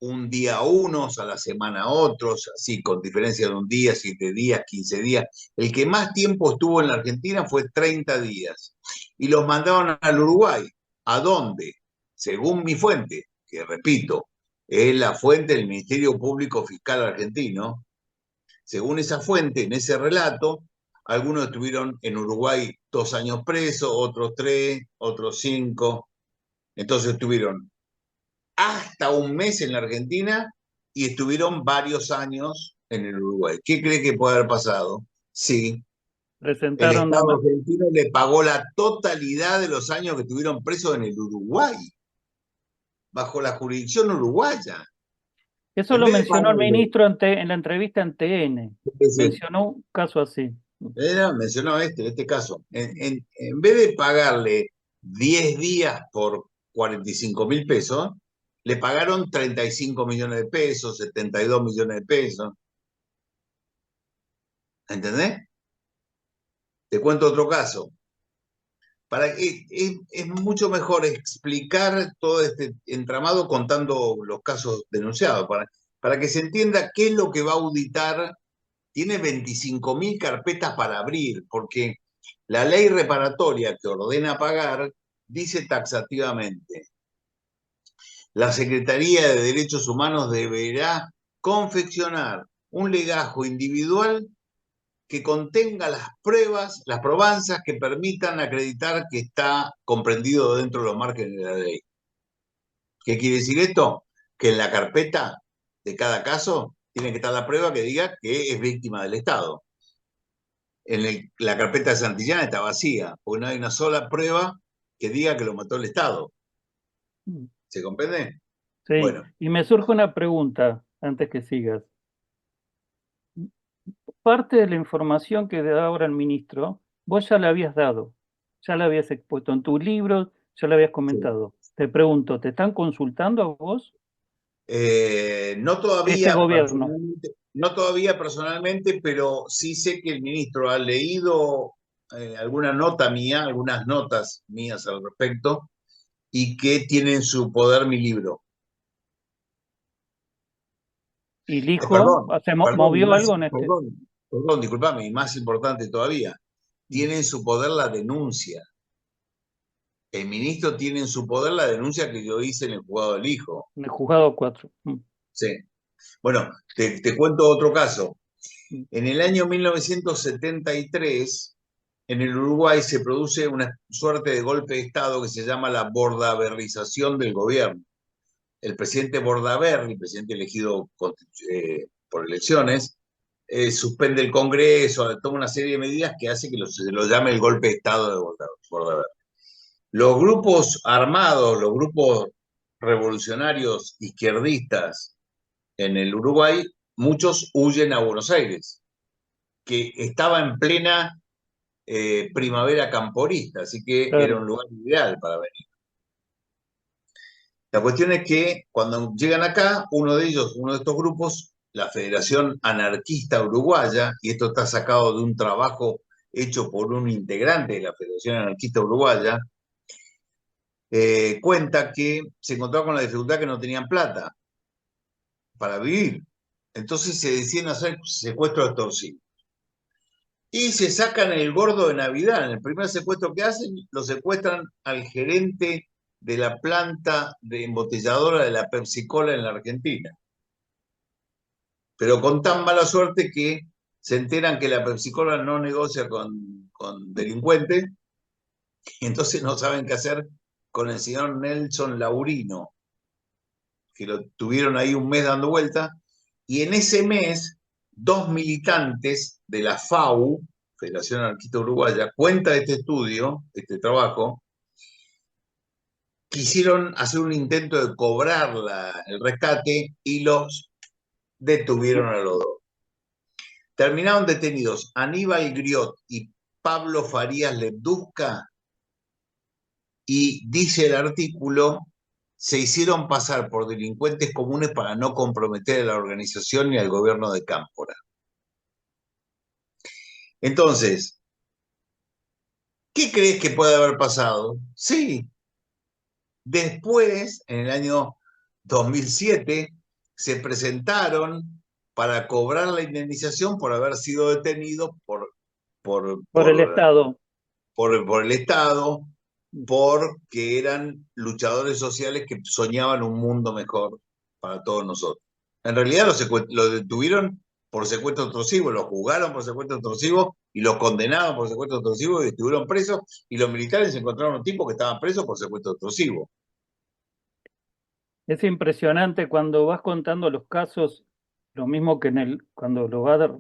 un día a unos, a la semana a otros, así con diferencia de un día, 7 días, 15 días. El que más tiempo estuvo en la Argentina fue 30 días. Y los mandaron al Uruguay. ¿A dónde? Según mi fuente, que repito, es la fuente del Ministerio Público Fiscal argentino. Según esa fuente, en ese relato, algunos estuvieron en Uruguay 2 años presos, otros 3, otros 5. Entonces estuvieron hasta un mes en la Argentina y estuvieron varios años en el Uruguay. ¿Qué cree que puede haber pasado? Sí, el Presentaron Estado argentino le pagó la totalidad de los años que estuvieron presos en el Uruguay, bajo la jurisdicción uruguaya. eso En lo vez de mencionó el pagarle, ministro en la entrevista en TN. Mencionó un caso así. mencionó este caso, en vez de pagarle 10 días por 45.000 pesos, le pagaron 35 millones de pesos, 72 millones de pesos. ¿Entendés? Te cuento otro caso. Es mucho mejor explicar todo este entramado contando los casos denunciados, para que se entienda qué es lo que va a auditar. Tiene 25.000 carpetas para abrir, porque la ley reparatoria que ordena pagar dice taxativamente: la Secretaría de Derechos Humanos deberá confeccionar un legajo individual que contenga las pruebas, las probanzas que permitan acreditar que está comprendido dentro de los márgenes de la ley. ¿Qué quiere decir esto? Que en la carpeta de cada caso tiene que estar la prueba que diga que es víctima del Estado. La carpeta de Santillana está vacía, porque no hay una sola prueba que diga que lo mató el Estado. ¿Se comprende? Sí, Bueno, y me surge una pregunta antes que sigas. Parte de la información que da ahora el ministro, vos ya la habías dado, ya la habías expuesto en tu libro, ya la habías sí. comentado. Te pregunto, ¿te están consultando a vos No este todavía gobierno? personalmente, no todavía personalmente, pero sí sé que el ministro ha leído alguna nota mía, algunas notas mías al respecto, y que tiene en su poder mi libro. ¿Y el hijo Perdón, perdón, movió algo en este? perdón, disculpame, y más importante todavía, tiene en su poder la denuncia. El ministro tiene en su poder la denuncia que yo hice en el juzgado del hijo. En el juzgado 4. Sí. Bueno, te cuento otro caso. En el año 1973, en el Uruguay se produce una suerte de golpe de Estado que se llama la bordaberrización del gobierno. El presidente Bordaberry, presidente elegido por elecciones, suspende el Congreso, toma una serie de medidas que hace que se lo llame el golpe de Estado de Bordaberry. Los grupos armados, los grupos revolucionarios izquierdistas en el Uruguay, muchos huyen a Buenos Aires, que estaba en plena primavera camporista, así que era Claro. un lugar ideal para venir. La cuestión es que cuando llegan acá, uno de ellos, uno de estos grupos, la Federación Anarquista Uruguaya, y esto está sacado de un trabajo hecho por un integrante de la Federación Anarquista Uruguaya, cuenta que se encontraba con la dificultad que no tenían plata para vivir. Entonces se deciden hacer secuestros extorsivos. Y se sacan el gordo de Navidad. En el primer secuestro que hacen, lo secuestran al gerente de la planta de embotelladora de la Pepsi Cola en la Argentina. Pero con tan mala suerte que se enteran que la Pepsi Cola no negocia con delincuentes, y entonces no saben qué hacer con el señor Nelson Laurino, que lo tuvieron ahí un mes dando vuelta, y en ese mes, 2 militantes de la FAU, Federación Anarquista Uruguaya, cuenta este estudio, este trabajo, quisieron hacer un intento de cobrar el rescate y los detuvieron a los dos. Terminaron detenidos Aníbal Griot y Pablo Farías Ledusca, y dice el artículo, se hicieron pasar por delincuentes comunes para no comprometer a la organización ni al gobierno de Cámpora. Entonces, ¿qué crees que puede haber pasado? Sí, después, en el año 2007, se presentaron para cobrar la indemnización por haber sido detenidos por, por el por, Estado. por el Estado, porque eran luchadores sociales que soñaban un mundo mejor para todos nosotros. En realidad los detuvieron por secuestro extorsivo, los juzgaron por secuestro extorsivo y los condenaron por secuestro extorsivo y estuvieron presos, y los militares encontraron un tipo que estaba preso por secuestro extorsivo. Es impresionante cuando vas contando los casos, lo mismo que cuando lo vas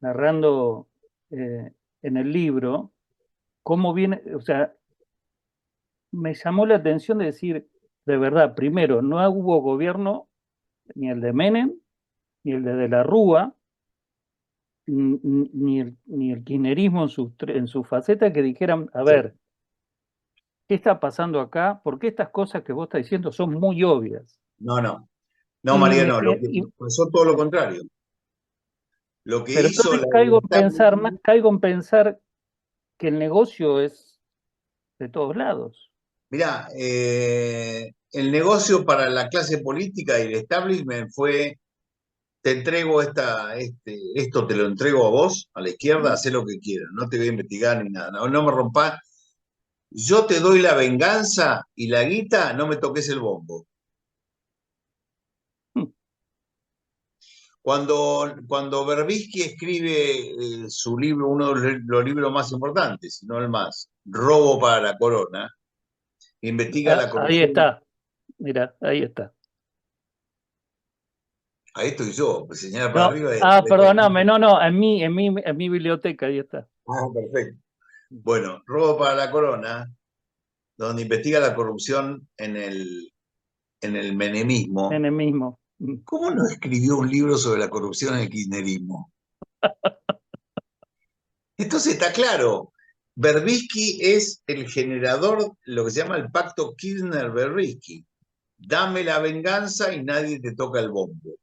narrando en el libro, cómo viene, o sea, me llamó la atención de decir, de verdad, primero, no hubo gobierno, ni el de Menem, ni el de la Rúa, ni el kirchnerismo en su faceta que dijeran, a Sí. ver, ¿qué está pasando acá? Porque estas cosas que vos estás diciendo son muy obvias. No, no. No, Y Mariano, me, lo que y- pasó todo lo contrario. Lo que pero hizo entonces el caigo en pensar que el negocio es de todos lados. mirá, el negocio para la clase política y el establishment fue: te entrego esto te lo entrego a vos, a la izquierda, hacé lo que quieras, no te voy a investigar ni nada, no, no me rompás, yo te doy la venganza y la guita, no me toques el bombo. Cuando Berbisky escribe su libro, uno de los libros más importantes, si no el más, Robo para la Corona, investiga la Ahí corrupción. está, mira, ahí está. Ahí estoy yo, pues señala para No, arriba de perdóname, no, no, en mi biblioteca, ahí está. Ah, perfecto. Bueno, Robo para la Corona, donde investiga la corrupción en el menemismo. En el mismo. ¿Cómo no escribió un libro sobre la corrupción en el kirchnerismo? Entonces está claro, Berbisky es el generador, lo que se llama el pacto Kirchner-Berbisky. Dame la venganza y nadie te toca el bombo.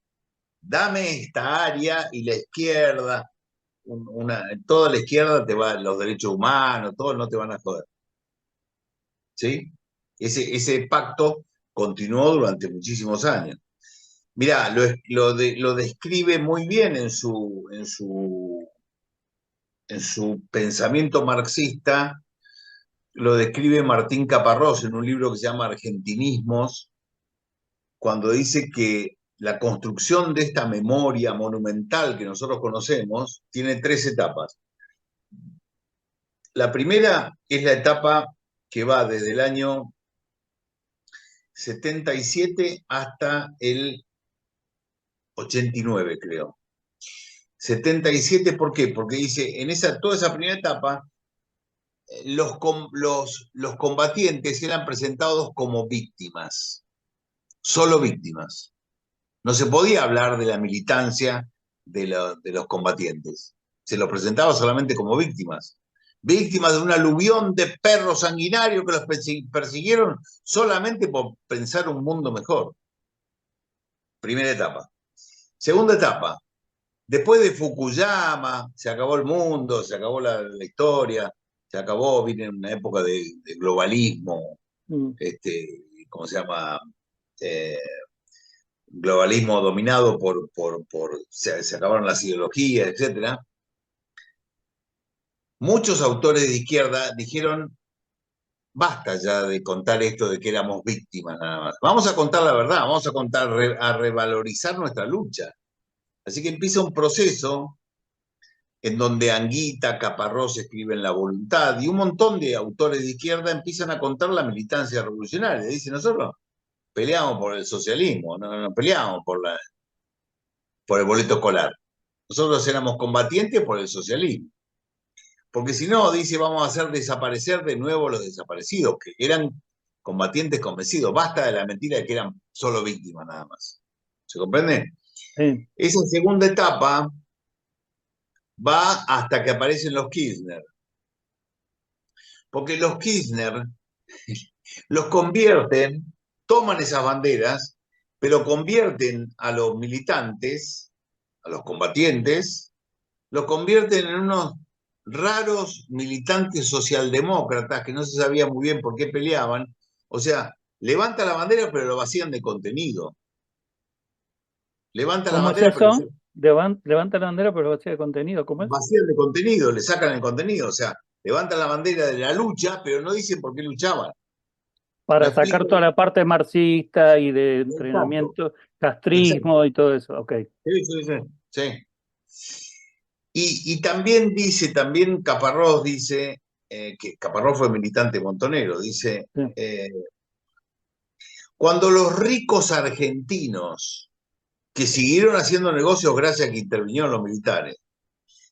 Dame esta área y la izquierda, toda la izquierda te va, los derechos humanos, todos no te van a joder. ¿Sí? Ese pacto continuó durante muchísimos años. Mirá, lo describe muy bien en su pensamiento marxista, lo describe Martín Caparrós en un libro que se llama Argentinismos, cuando dice que la construcción de esta memoria monumental que nosotros conocemos tiene tres etapas. La primera es la etapa que va desde el año 77 hasta el 89, creo. 77, ¿por qué? Porque dice, toda esa primera etapa, los combatientes eran presentados como víctimas, solo víctimas. No se podía hablar de la militancia de los combatientes. Se los presentaba solamente como víctimas. Víctimas de un aluvión de perros sanguinarios que los persiguieron solamente por pensar un mundo mejor. Primera etapa. Segunda etapa. Después de Fukuyama, se acabó el mundo, se acabó la historia, se acabó, viene una época de globalismo, Mm. ¿cómo se llama? Eh, globalismo dominado se acabaron las ideologías, etcétera. Muchos autores de izquierda dijeron, basta ya de contar esto de que éramos víctimas nada más. Vamos a contar la verdad, vamos a contar, a revalorizar nuestra lucha. Así que empieza un proceso en donde Anguita, Caparrós escriben La Voluntad, y un montón de autores de izquierda empiezan a contar la militancia revolucionaria. Dicen, nosotros peleamos por el socialismo, no peleamos por el boleto escolar. Nosotros éramos combatientes por el socialismo. Porque si no, dice, vamos a hacer desaparecer de nuevo los desaparecidos, que eran combatientes convencidos. Basta de la mentira de que eran solo víctimas nada más. ¿Se comprende? Sí. Esa segunda etapa va hasta que aparecen los Kirchner. Porque los Kirchner los convierten, toman esas banderas, pero convierten a los militantes, a los combatientes, los convierten en unos raros militantes socialdemócratas que no se sabía muy bien por qué peleaban. O sea, levanta la bandera, pero lo vacían de contenido. Levanta la ¿Cómo es bandera, pero eso? Levanta la bandera, pero vacía de contenido. ¿Cómo es? vacían de contenido, le sacan el contenido. O sea, levantan la bandera de la lucha, pero no dicen por qué luchaban. No Para sacar explican. toda la parte marxista y de Exacto, entrenamiento, exacto. castrismo y todo eso. Ok. Sí, sí, sí. Sí. Y también dice, también Caparrós dice, que Caparrós fue militante montonero, dice, Sí. cuando los ricos argentinos que siguieron haciendo negocios gracias a que intervinieron los militares,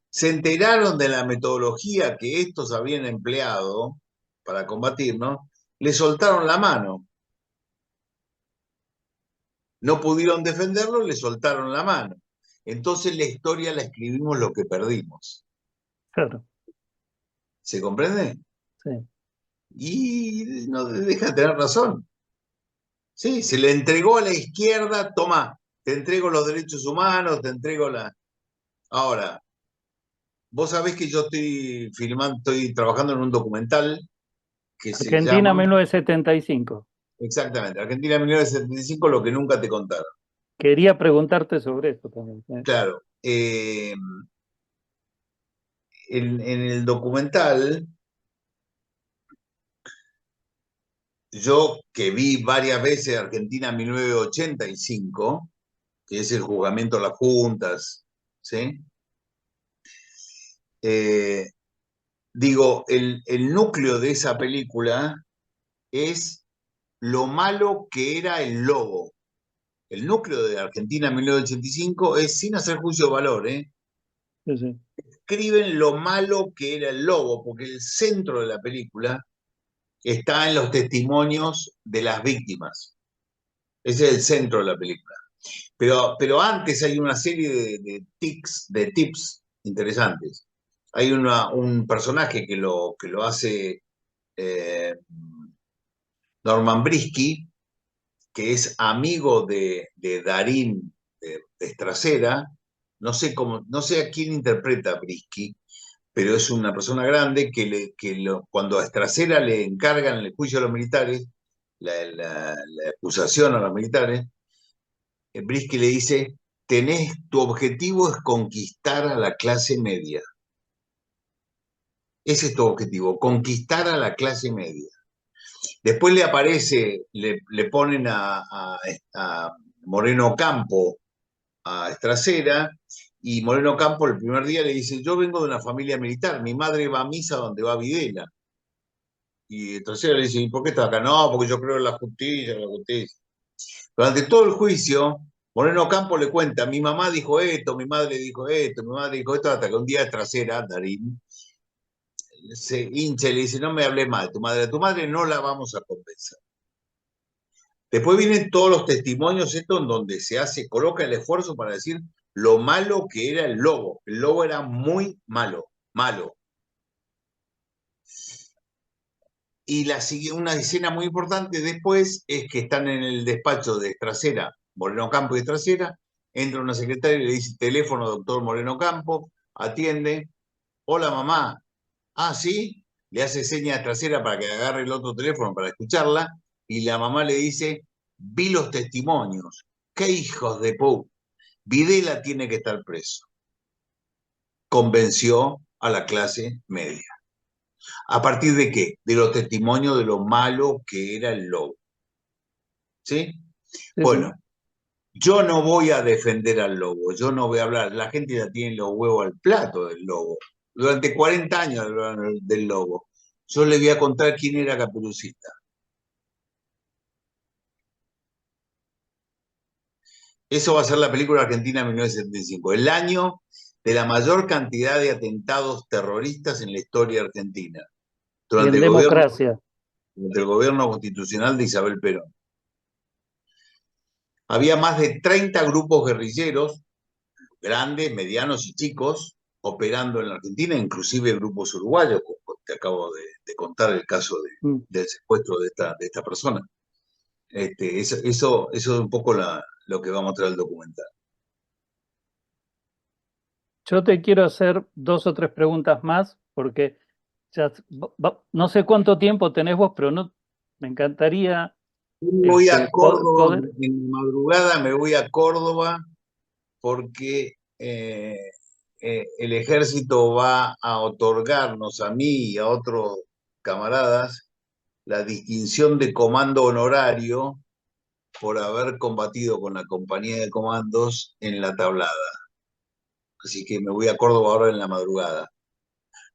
se enteraron de la metodología que estos habían empleado para combatirnos, le soltaron la mano. No pudieron defenderlo, le soltaron la mano. Entonces la historia la escribimos lo que perdimos. Claro. ¿Se comprende? Sí. Y no deja de tener razón. Sí, se le entregó a la izquierda, toma, te entrego los derechos humanos, te entrego la... Ahora, vos sabés que yo estoy filmando, estoy trabajando en un documental que se Argentina llama, 1975. exactamente, Argentina 1975, lo que nunca te contaron. Quería preguntarte sobre esto también. Claro, en el documental, yo que vi varias veces Argentina 1985, que es el juzgamiento de las juntas, ¿sí? Eh, Digo, el núcleo de esa película es lo malo que era el lobo. El núcleo de Argentina 1985 es, sin hacer juicio de valor, Sí, sí. escriben lo malo que era el lobo, porque el centro de la película está en los testimonios de las víctimas. Ese es el centro de la película. Pero antes hay una serie de tips interesantes. Hay un personaje que lo hace eh, Norman Brisky, que es amigo de Darín de Estracera. No sé cómo, no sé a quién interpreta a Brisky, pero es una persona grande cuando a Estracera le encargan el juicio a los militares, la acusación a los militares, Brisky le dice, tu objetivo es conquistar a la clase media. Ese es tu objetivo, conquistar a la clase media. Después le aparece, le ponen a Moreno Campo, a Estracera, y Moreno Campo el primer día le dice, yo vengo de una familia militar, mi madre va a misa donde va Videla. Y Estracera le dice, ¿y por qué estás acá? No, porque yo creo en la justicia, en la justicia. Durante todo el juicio, Moreno Campo le cuenta, mi mamá dijo esto, mi madre dijo esto, mi madre dijo esto, hasta que un día Estracera, Darín, se hincha y le dice, no me hables mal, a tu madre no la vamos a convencer. Después vienen todos los testimonios estos en donde coloca el esfuerzo para decir lo malo que era el lobo. El lobo era muy malo, malo. Y una escena muy importante después es que están en el despacho de Estracera, Moreno Campo y Estracera, entra una secretaria y le dice, teléfono, doctor Moreno Campo, atiende, hola mamá, ah, sí, le hace seña a Estracera para que agarre el otro teléfono para escucharla, y la mamá le dice, vi los testimonios, qué hijos de pu, Videla tiene que estar preso. Convenció a la clase media. ¿A partir de qué? De los testimonios de lo malo que era el lobo. ¿Sí? Sí, Bueno, sí. yo no voy a defender al lobo, yo no voy a hablar, la gente ya tiene los huevos al plato del lobo. Durante 40 años hablaron del lobo. Yo le voy a contar quién era Caperucita. Eso va a ser la película Argentina 1975, el año de la mayor cantidad de atentados terroristas en la historia argentina. Y Durante en el gobierno, democracia. durante el gobierno constitucional de Isabel Perón. Había más de 30 grupos guerrilleros, grandes, medianos y chicos, operando en la Argentina, inclusive grupos uruguayos, como te acabo de contar el caso Mm. del secuestro de esta persona. Eso es un poco lo que va a mostrar el documental. Yo te quiero hacer dos o tres preguntas más, porque no sé cuánto tiempo tenés vos, pero no, me encantaría Voy a Córdoba, poder. en madrugada me voy a Córdoba porque el ejército va a otorgarnos a mí y a otros camaradas la distinción de comando honorario por haber combatido con la compañía de comandos en la tablada. Así que me voy a Córdoba ahora en la madrugada.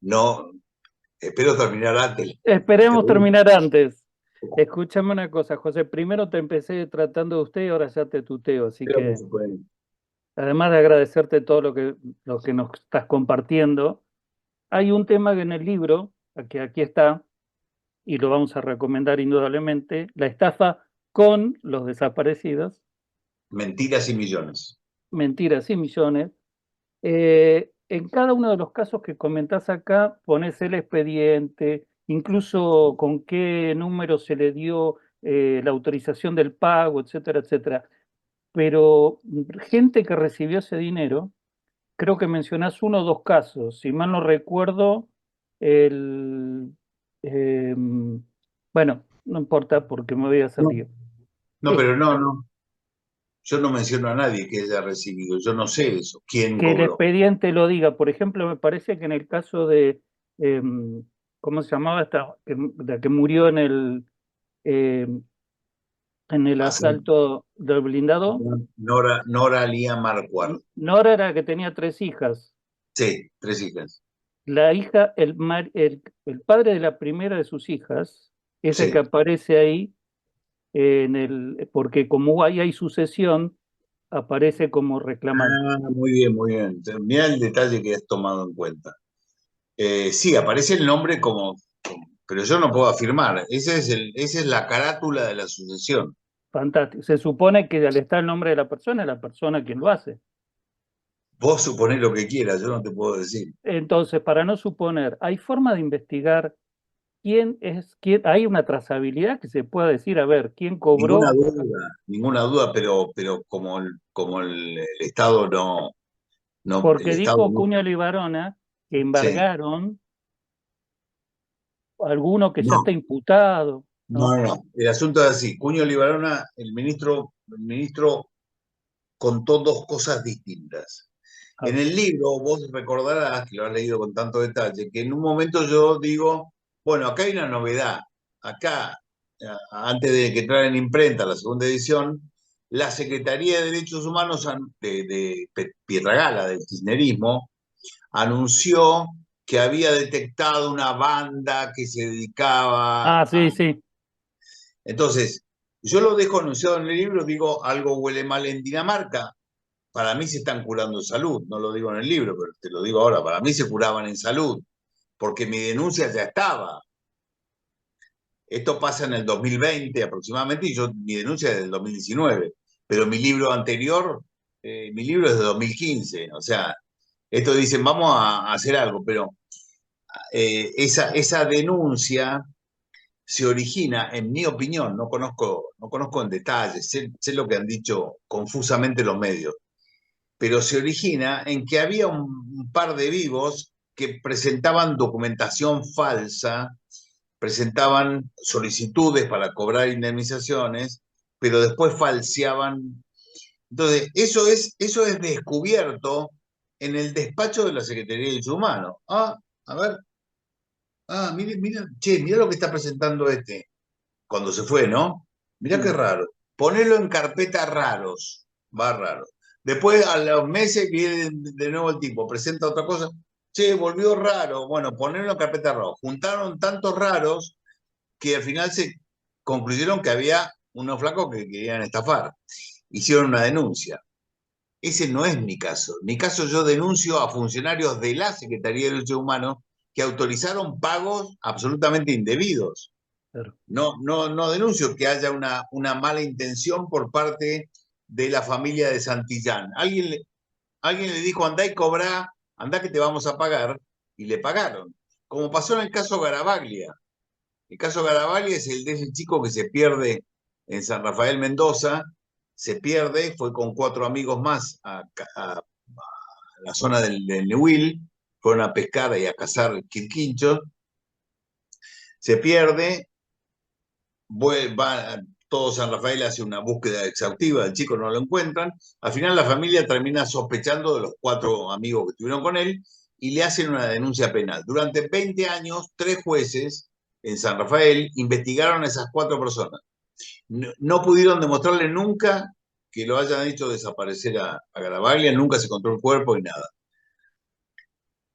No, espero terminar antes. Esperemos terminar antes. Escúchame una cosa, José. Primero te empecé tratando de usted y ahora ya te tuteo, así Creo que que se puede. además de agradecerte todo lo que nos estás compartiendo, hay un tema que en el libro, que aquí está, y lo vamos a recomendar indudablemente, la estafa con los desaparecidos, Mentiras y millones. mentiras y millones. En cada uno de los casos que comentás acá, pones el expediente, incluso con qué número se le dio la autorización del pago, etcétera, etcétera. Pero gente que recibió ese dinero, creo que mencionás uno o dos casos. Si mal no recuerdo, el... eh, bueno, no importa porque me voy a hacer No, lío. no, pero no. Yo no menciono a nadie que haya recibido. Yo no sé eso. ¿Quién Que el cobró? expediente lo diga. Por ejemplo, me parece que en el caso de, eh, ¿cómo se llamaba esta? La que murió eh, en el Así, asalto del blindado. Nora Lía Marcuardo. Nora era la que tenía tres hijas. Sí, tres hijas. La hija, el padre de la primera de sus hijas, es el que Sí. aparece ahí porque como ahí hay sucesión, aparece como reclamante. Ah, muy bien, muy bien. Mira el detalle que has tomado en cuenta. Sí, aparece el nombre pero yo no puedo afirmar. Esa es la carátula de la sucesión. Fantástico. Se supone que al estar el nombre de la persona quien lo hace. Vos suponés lo que quieras, yo no te puedo decir. Entonces, para no suponer, ¿hay forma de investigar quién es quién? ¿Hay una trazabilidad que se pueda decir, a ver, quién cobró? Ninguna duda, pero como el Estado el Porque Estado dijo no, Cunha y Varona que sí, embargaron a alguno que ya está no, imputado, ¿no? no. El asunto es así. Cuño Libarona, el ministro contó dos cosas distintas. A En ver, el libro, vos recordarás, que lo has leído con tanto detalle, que en un momento yo digo, bueno, acá hay una novedad. Acá, antes de que entrara en imprenta la segunda edición, la Secretaría de Derechos Humanos de Pietragala, del kirchnerismo, anunció que había detectado una banda que se dedicaba ah, a... sí, sí. Entonces, yo lo dejo anunciado en el libro, digo, algo huele mal en Dinamarca. Para mí se están curando en salud, no lo digo en el libro, pero te lo digo ahora, para mí se curaban en salud, porque mi denuncia ya estaba. Esto pasa en el 2020 aproximadamente y mi denuncia es del 2019, pero mi libro es de 2015, o sea, esto dicen, vamos a hacer algo, pero esa denuncia se origina, en mi opinión, no conozco en detalle, sé lo que han dicho confusamente los medios, pero se origina en que había un par de vivos que presentaban documentación falsa, presentaban solicitudes para cobrar indemnizaciones, pero después falseaban. Entonces, eso es descubierto en el despacho de la Secretaría de Derechos Humanos. Ah, a ver, mire, mira, che, mira lo que está presentando este cuando se fue, ¿no? Mirá qué Mm. raro. Ponelo en carpeta raros, va raro. Después, a los meses, viene de nuevo el tipo, presenta otra cosa. Che, volvió raro. Bueno, ponelo en carpeta raro. Juntaron tantos raros que al final se concluyeron que había unos flacos que querían estafar. Hicieron una denuncia. Ese no es mi caso. En mi caso, yo denuncio a funcionarios de la Secretaría de Derechos Humanos que autorizaron pagos absolutamente indebidos. Claro. No denuncio que haya una mala intención por parte de la familia de Santillán. Alguien le dijo, andá y cobrá, andá que te vamos a pagar, y le pagaron. Como pasó en el caso Garavaglia. El caso Garavaglia es el de ese chico que se pierde en San Rafael Mendoza, se pierde, fue con 4 amigos más a la zona del Nehuil, fueron a pescar y a cazar quirquinchos, se pierde, va todo San Rafael hace una búsqueda exhaustiva, el chico no lo encuentran, al final la familia termina sospechando de los 4 amigos que estuvieron con él y le hacen una denuncia penal. Durante 20 años, 3 jueces en San Rafael investigaron a esas 4 personas. No pudieron demostrarle nunca que lo hayan hecho desaparecer a Garavaglia, nunca se encontró el cuerpo y nada.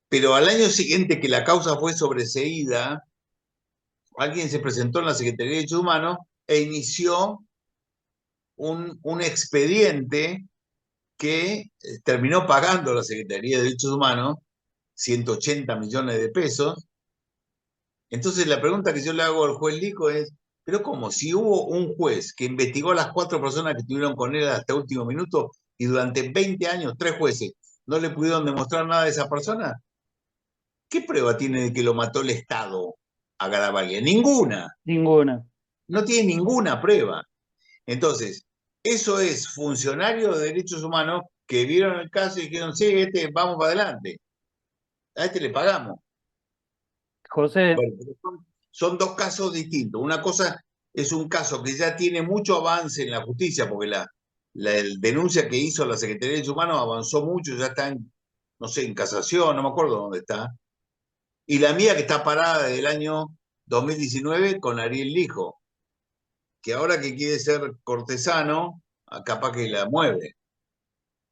Pero al año siguiente que la causa fue sobreseída, alguien se presentó en la Secretaría de Derechos Humanos e inició un expediente que terminó pagando la Secretaría de Derechos Humanos 180 millones de pesos. Entonces la pregunta que yo le hago al juez Lico es, pero ¿cómo? Si hubo un juez que investigó a las 4 personas que estuvieron con él hasta último minuto y durante 20 años, 3 jueces, no le pudieron demostrar nada de esa persona, ¿qué prueba tiene de que lo mató el Estado a Garavaglia? Ninguna. Ninguna. No tiene ninguna prueba. Entonces, eso es funcionarios de derechos humanos que vieron el caso y dijeron, sí, vamos para adelante, a este le pagamos. José, Bueno, pero son 2 casos distintos. Una cosa es un caso que ya tiene mucho avance en la justicia, porque la denuncia que hizo la Secretaría de Derechos Humanos avanzó mucho, ya está en, no sé, en casación, no me acuerdo dónde está. Y la mía que está parada desde el año 2019 con Ariel Lijo, que ahora que quiere ser cortesano, capaz que la mueve.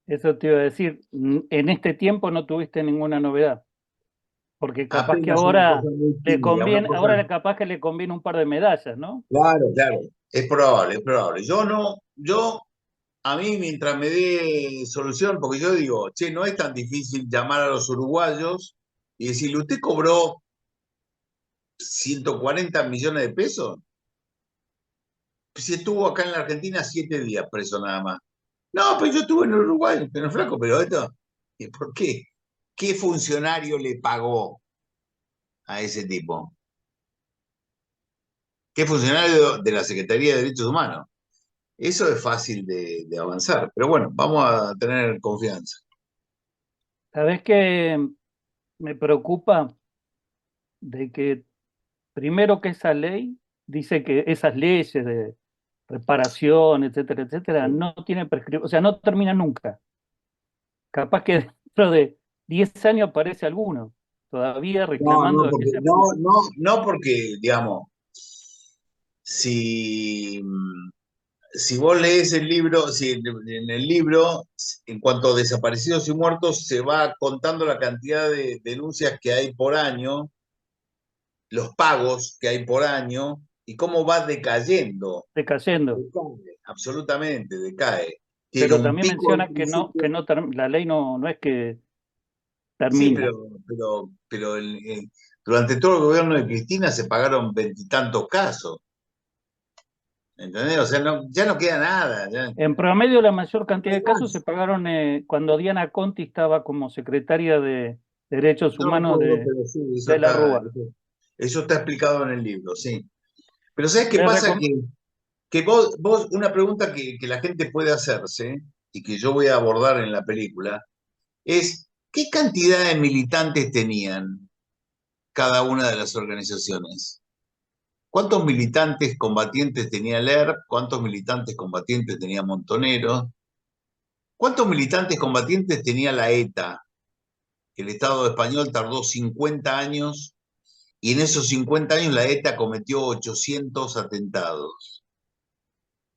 eso te iba a decir, en este tiempo no tuviste ninguna novedad, porque capaz que Apenas una cosa ahora muy le tímida, una conviene, cosa. ahora capaz que le conviene un par de medallas, ¿no? Claro, claro. Es probable, es probable. Yo no, a mí mientras me dé solución, porque yo digo, che, no es tan difícil llamar a los uruguayos y decirle, ¿usted cobró 140 millones de pesos? Si estuvo acá en la Argentina 7 días preso nada más. No, pero yo estuve en Uruguay, pero flaco, pero esto, ¿y por qué? ¿Qué funcionario le pagó a ese tipo? ¿Qué funcionario de la Secretaría de Derechos Humanos? Eso es fácil de avanzar, pero bueno, vamos a tener confianza. ¿Sabés qué me preocupa? De que primero que esa ley dice que esas leyes de reparación, etcétera, etcétera, no tienen prescripción, o sea, no terminan nunca. Capaz que dentro de 10 años aparece alguno, todavía No, reclamando no, porque, aquella no, pensión. no, no porque, digamos, si, si vos lees el libro, si en el libro, en cuanto a desaparecidos y muertos, se va contando la cantidad de denuncias que hay por año, los pagos que hay por año y cómo va decayendo. Decayendo. Decae, absolutamente, decae. Tiene Pero un también pico al menciona que principio. no la ley no es que Sí, termina. pero durante todo el gobierno de Cristina se pagaron veintitantos casos. ¿Entendés? O sea, ya no queda nada. En promedio, la mayor No cantidad hay de casos se más. pagaron cuando Diana Conti estaba como secretaria de Derechos No Humanos recuerdo, pero sí, de la Rúa. eso está explicado en el libro, sí. Pero ¿sabes qué Les pasa? recom- Que vos, una pregunta que la gente puede hacerse y que yo voy a abordar en la película es, ¿qué cantidad de militantes tenían cada una de las organizaciones? ¿Cuántos militantes combatientes tenía el ERP? ¿Cuántos militantes combatientes tenía Montoneros? ¿Cuántos militantes combatientes tenía la ETA? Que el Estado español tardó 50 años y en esos 50 años la ETA cometió 800 atentados.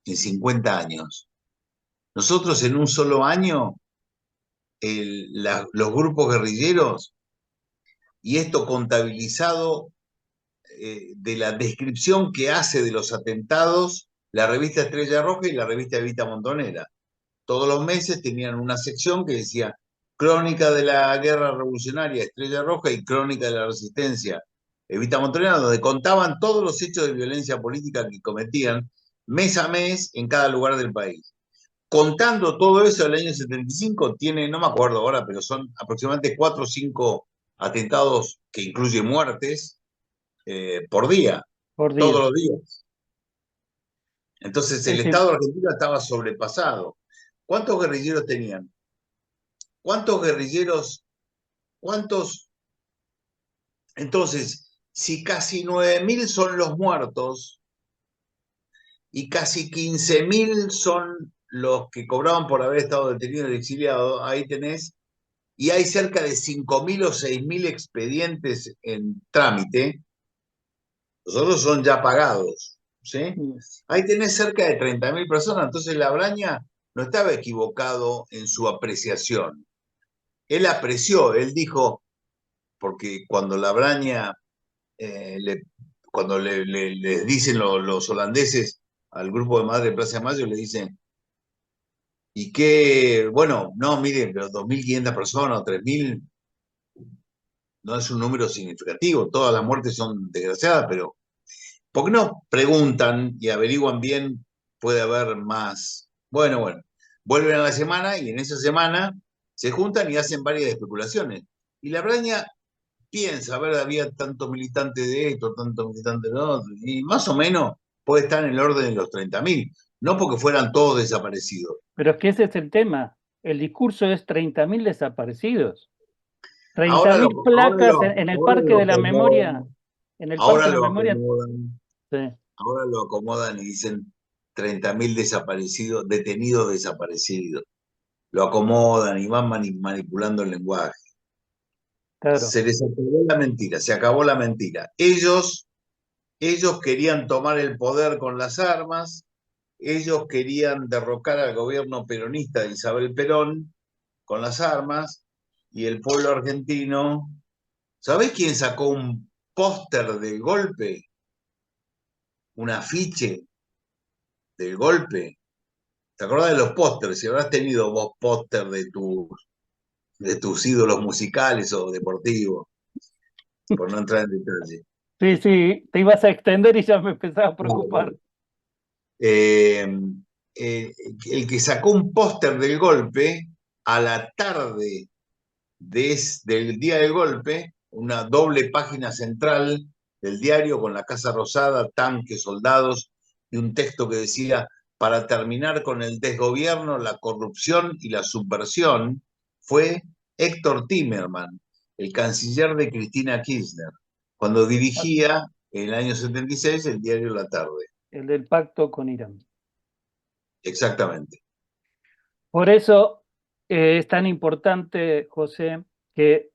En 50 años. Nosotros en un solo año, los grupos guerrilleros, y esto contabilizado de la descripción que hace de los atentados la revista Estrella Roja y la revista Evita Montonera. Todos los meses tenían una sección que decía Crónica de la Guerra Revolucionaria Estrella Roja y Crónica de la Resistencia Evita Montonera, donde contaban todos los hechos de violencia política que cometían mes a mes en cada lugar del país. Contando todo eso del año 75, tiene, no me acuerdo ahora, pero son aproximadamente 4 o 5 atentados que incluyen muertes por día, por día. todos los días. Entonces Sí, el sí. Estado argentino estaba sobrepasado. ¿Cuántos guerrilleros tenían? ¿Cuántos guerrilleros? ¿Cuántos? Entonces, si casi 9.000 son los muertos y casi 15.000 son los que cobraban por haber estado detenidos y exiliados, ahí tenés, y hay cerca de 5.000 o 6.000 expedientes en trámite, los otros son ya pagados, ¿sí? Mm. Ahí tenés cerca de 30.000 personas, entonces Labraña no estaba equivocado en su apreciación. Él apreció, él dijo, porque cuando Labraña, cuando les dicen los holandeses al grupo de Madre de Plaza de Mayo, le dicen, y qué, bueno, no, miren, pero 2.500 personas o 3.000 no es un número significativo, todas las muertes son desgraciadas, pero ¿por qué no preguntan y averiguan bien? Puede haber más. Bueno, bueno, vuelven a la semana y en esa semana se juntan y hacen varias especulaciones. Y la Braña piensa, a ver, había tanto militante de esto, tanto militante de otro, y más o menos puede estar en el orden de los 30.000, no porque fueran todos desaparecidos. Pero es que ese es el tema. El discurso es 30.000 desaparecidos. treinta Ahora lo, mil placas en el ahora Parque lo de la Memoria. acomodan, En el Parque ahora de la lo Memoria. acomodan, Sí. ahora lo acomodan y dicen 30.000 desaparecidos, detenidos desaparecidos. Lo acomodan y van manipulando el lenguaje. Claro. Se les acabó la mentira, se acabó la mentira. Ellos querían tomar el poder con las armas, ellos querían derrocar al gobierno peronista de Isabel Perón con las armas, y el pueblo argentino, ¿sabés quién sacó un póster del golpe? Un afiche del golpe. ¿Te acordás de los pósters? Si habrás tenido vos póster de tus ídolos musicales o deportivos, por no entrar en detalle. Sí, sí, te ibas a extender y ya me empezaba a preocupar. Claro. Eh, eh, el que sacó un póster del golpe a la tarde del día del golpe, una doble página central del diario con la Casa Rosada, tanques, soldados y un texto que decía, para terminar con el desgobierno, la corrupción y la subversión, fue Héctor Timerman, el canciller de Cristina Kirchner, cuando dirigía en el año 76 el diario La Tarde. El del pacto con Irán. Exactamente. Por eso es tan importante, José, que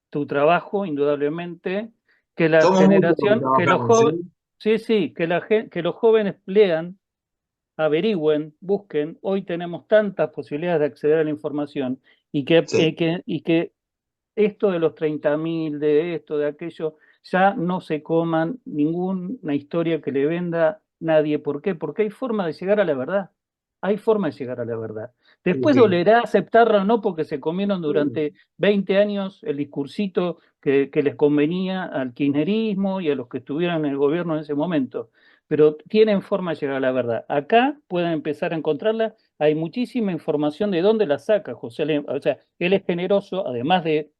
tu trabajo, indudablemente, que la Somos muchos los que generación, que los trabajamos, jóvenes, ¿sí? sí, sí, que los jóvenes lean, averigüen, busquen. Hoy tenemos tantas posibilidades de acceder a la información Sí. y que esto de los 30.000, de esto, de aquello, ya no se coman ninguna historia que le venda nadie. ¿Por qué? Porque hay forma de llegar a la verdad. Hay forma de llegar a la verdad. Sí, Después sí. dolerá aceptarla o no, porque se comieron durante 20 años el discursito que les convenía al kirchnerismo y a los que estuvieron en el gobierno en ese momento. Pero tienen forma de llegar a la verdad. Acá pueden empezar a encontrarla. Hay muchísima información de dónde la saca José. O sea, él es generoso, además de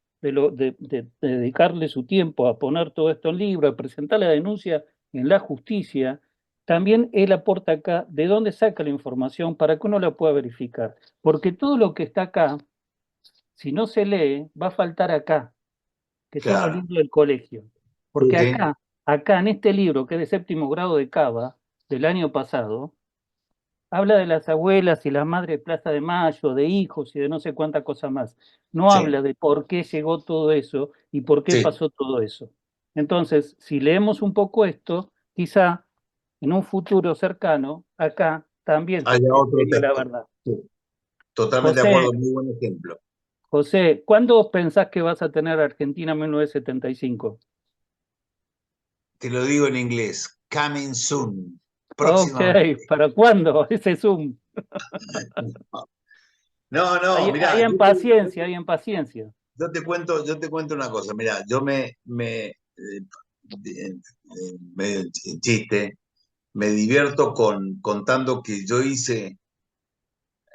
dedicarle su tiempo a poner todo esto en libro, a presentar la denuncia en la justicia, también él aporta acá de dónde saca la información para que uno la pueda verificar. Porque todo lo que está acá, si no se lee, va a faltar acá, que son los Claro. libros del colegio. Sí, Porque sí. acá en este libro, que es de séptimo grado de Cava, del año pasado, habla de las abuelas y las madres de Plaza de Mayo, de hijos y de no sé cuánta cosa más. No Sí. habla de por qué llegó todo eso y por qué Sí. pasó todo eso. Entonces, si leemos un poco esto, quizá en un futuro cercano, acá también se Haya otro tenga la texto. verdad. Sí. Totalmente de José, acuerdo, muy buen ejemplo. José, ¿cuándo pensás que vas a tener Argentina en 1975? Te lo digo en inglés. Coming soon. Ok, Próximamente. ¿para cuándo? Ese Zoom. No, no, mirá, Hay en paciencia, hay en paciencia. yo te cuento una cosa. Mirá, medio en chiste, me divierto contando que yo hice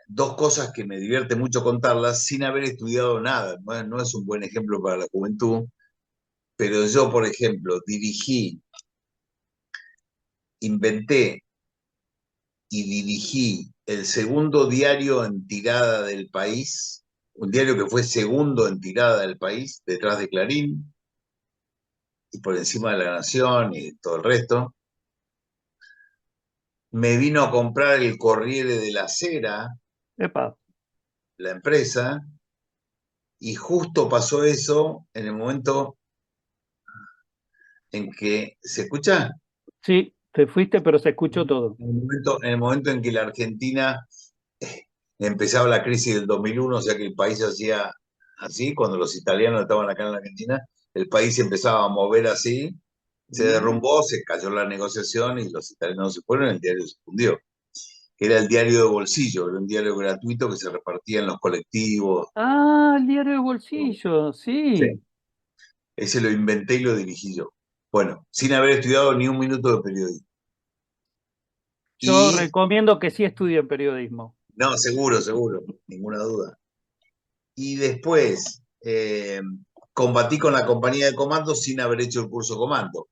dos cosas que me divierte mucho contarlas sin haber estudiado nada. Bueno, no es un buen ejemplo para la juventud, pero yo, por ejemplo, dirigí, inventé y dirigí el segundo diario en tirada del país, un diario que fue segundo en tirada del país, detrás de Clarín y por encima de La Nación y todo el resto. Me vino a comprar el Corriere della Sera, Epa, la empresa, y justo pasó eso en el momento en que, ¿se escucha? sí, te fuiste, pero se escuchó todo. En el momento en que la Argentina empezaba la crisis del 2001, o sea que el país hacía así, cuando los italianos estaban acá en la Argentina, el país se empezaba a mover así, se Mm. derrumbó, se cayó la negociación y los italianos se fueron, el diario se fundió. Era el diario de bolsillo, era un diario gratuito que se repartía en los colectivos. Ah, el diario de bolsillo, Sí. sí. Ese lo inventé y lo dirigí yo. Bueno, sin haber estudiado ni un minuto de periodismo. Yo Y, recomiendo que sí estudien periodismo. no, seguro, seguro, ninguna duda. Y después combatí con la compañía de comando sin haber hecho el curso comando,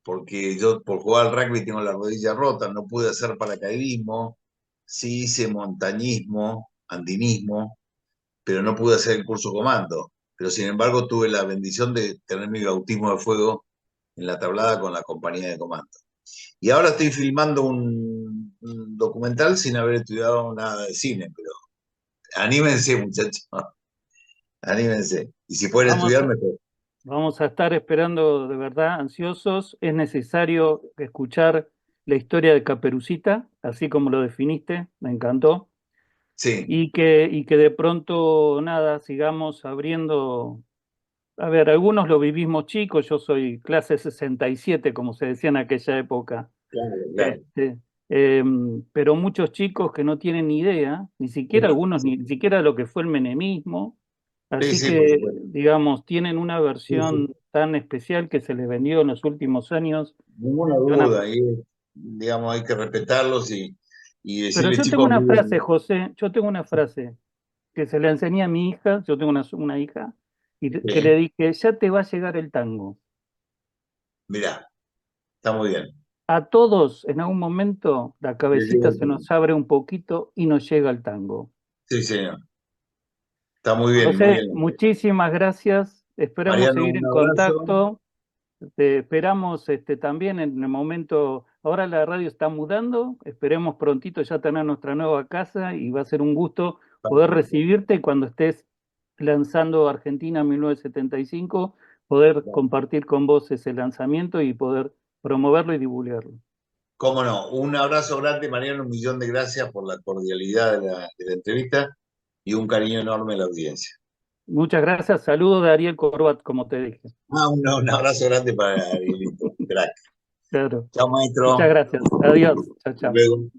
porque yo por jugar al rugby tengo la rodilla rota, no pude hacer paracaidismo, sí hice montañismo, andinismo, pero no pude hacer el curso comando. Pero sin embargo tuve la bendición de tener mi bautismo de fuego en la tablada con la compañía de comando. Y ahora estoy filmando un documental sin haber estudiado nada de cine, pero anímense, muchachos, anímense. Y si pueden Vamos estudiar, a, mejor. vamos a estar esperando de verdad, ansiosos. Es necesario escuchar la historia de Caperucita, así como lo definiste, me encantó. Sí, Y que de pronto, nada, sigamos abriendo. A ver, algunos lo vivimos chicos, yo soy clase 67, como se decía en aquella época. claro, claro. Este, pero muchos chicos que no tienen ni idea, ni siquiera algunos, ni siquiera lo que fue el menemismo, Sí, así sí, por que, supuesto. digamos, tienen una Sí, sí. versión tan especial que se les vendió en los últimos años. Ninguna de una- duda. Y, digamos, hay que respetarlos y Pero decirles, yo tengo chicos, una frase, miren, José, yo tengo una frase que se le enseñé a mi hija, yo tengo una hija, y que le sí, dije, ya te va a llegar el tango. mirá, está muy bien. A todos en algún momento la Le digo cabecita se nos abre un poquito y nos llega el tango. sí, señor. Está muy José, bien. muchísimas gracias. Esperamos Mariano, seguir un en abrazo. contacto. Te esperamos también en el momento. Ahora la radio está mudando. Esperemos prontito ya tener nuestra nueva casa y va a ser un gusto poder recibirte cuando estés lanzando Argentina 1975, poder compartir con vos ese lanzamiento y poder promoverlo y divulgarlo. Cómo no, un abrazo grande, Mariano, un millón de gracias por la cordialidad de la entrevista y un cariño enorme a la audiencia. Muchas gracias. Saludos de Ariel Corbat, como te dije. Ah, un abrazo grande para Arielito, crack. Claro. Chao, Muchas maestro. gracias. Adiós. Chao, Hasta chao. luego.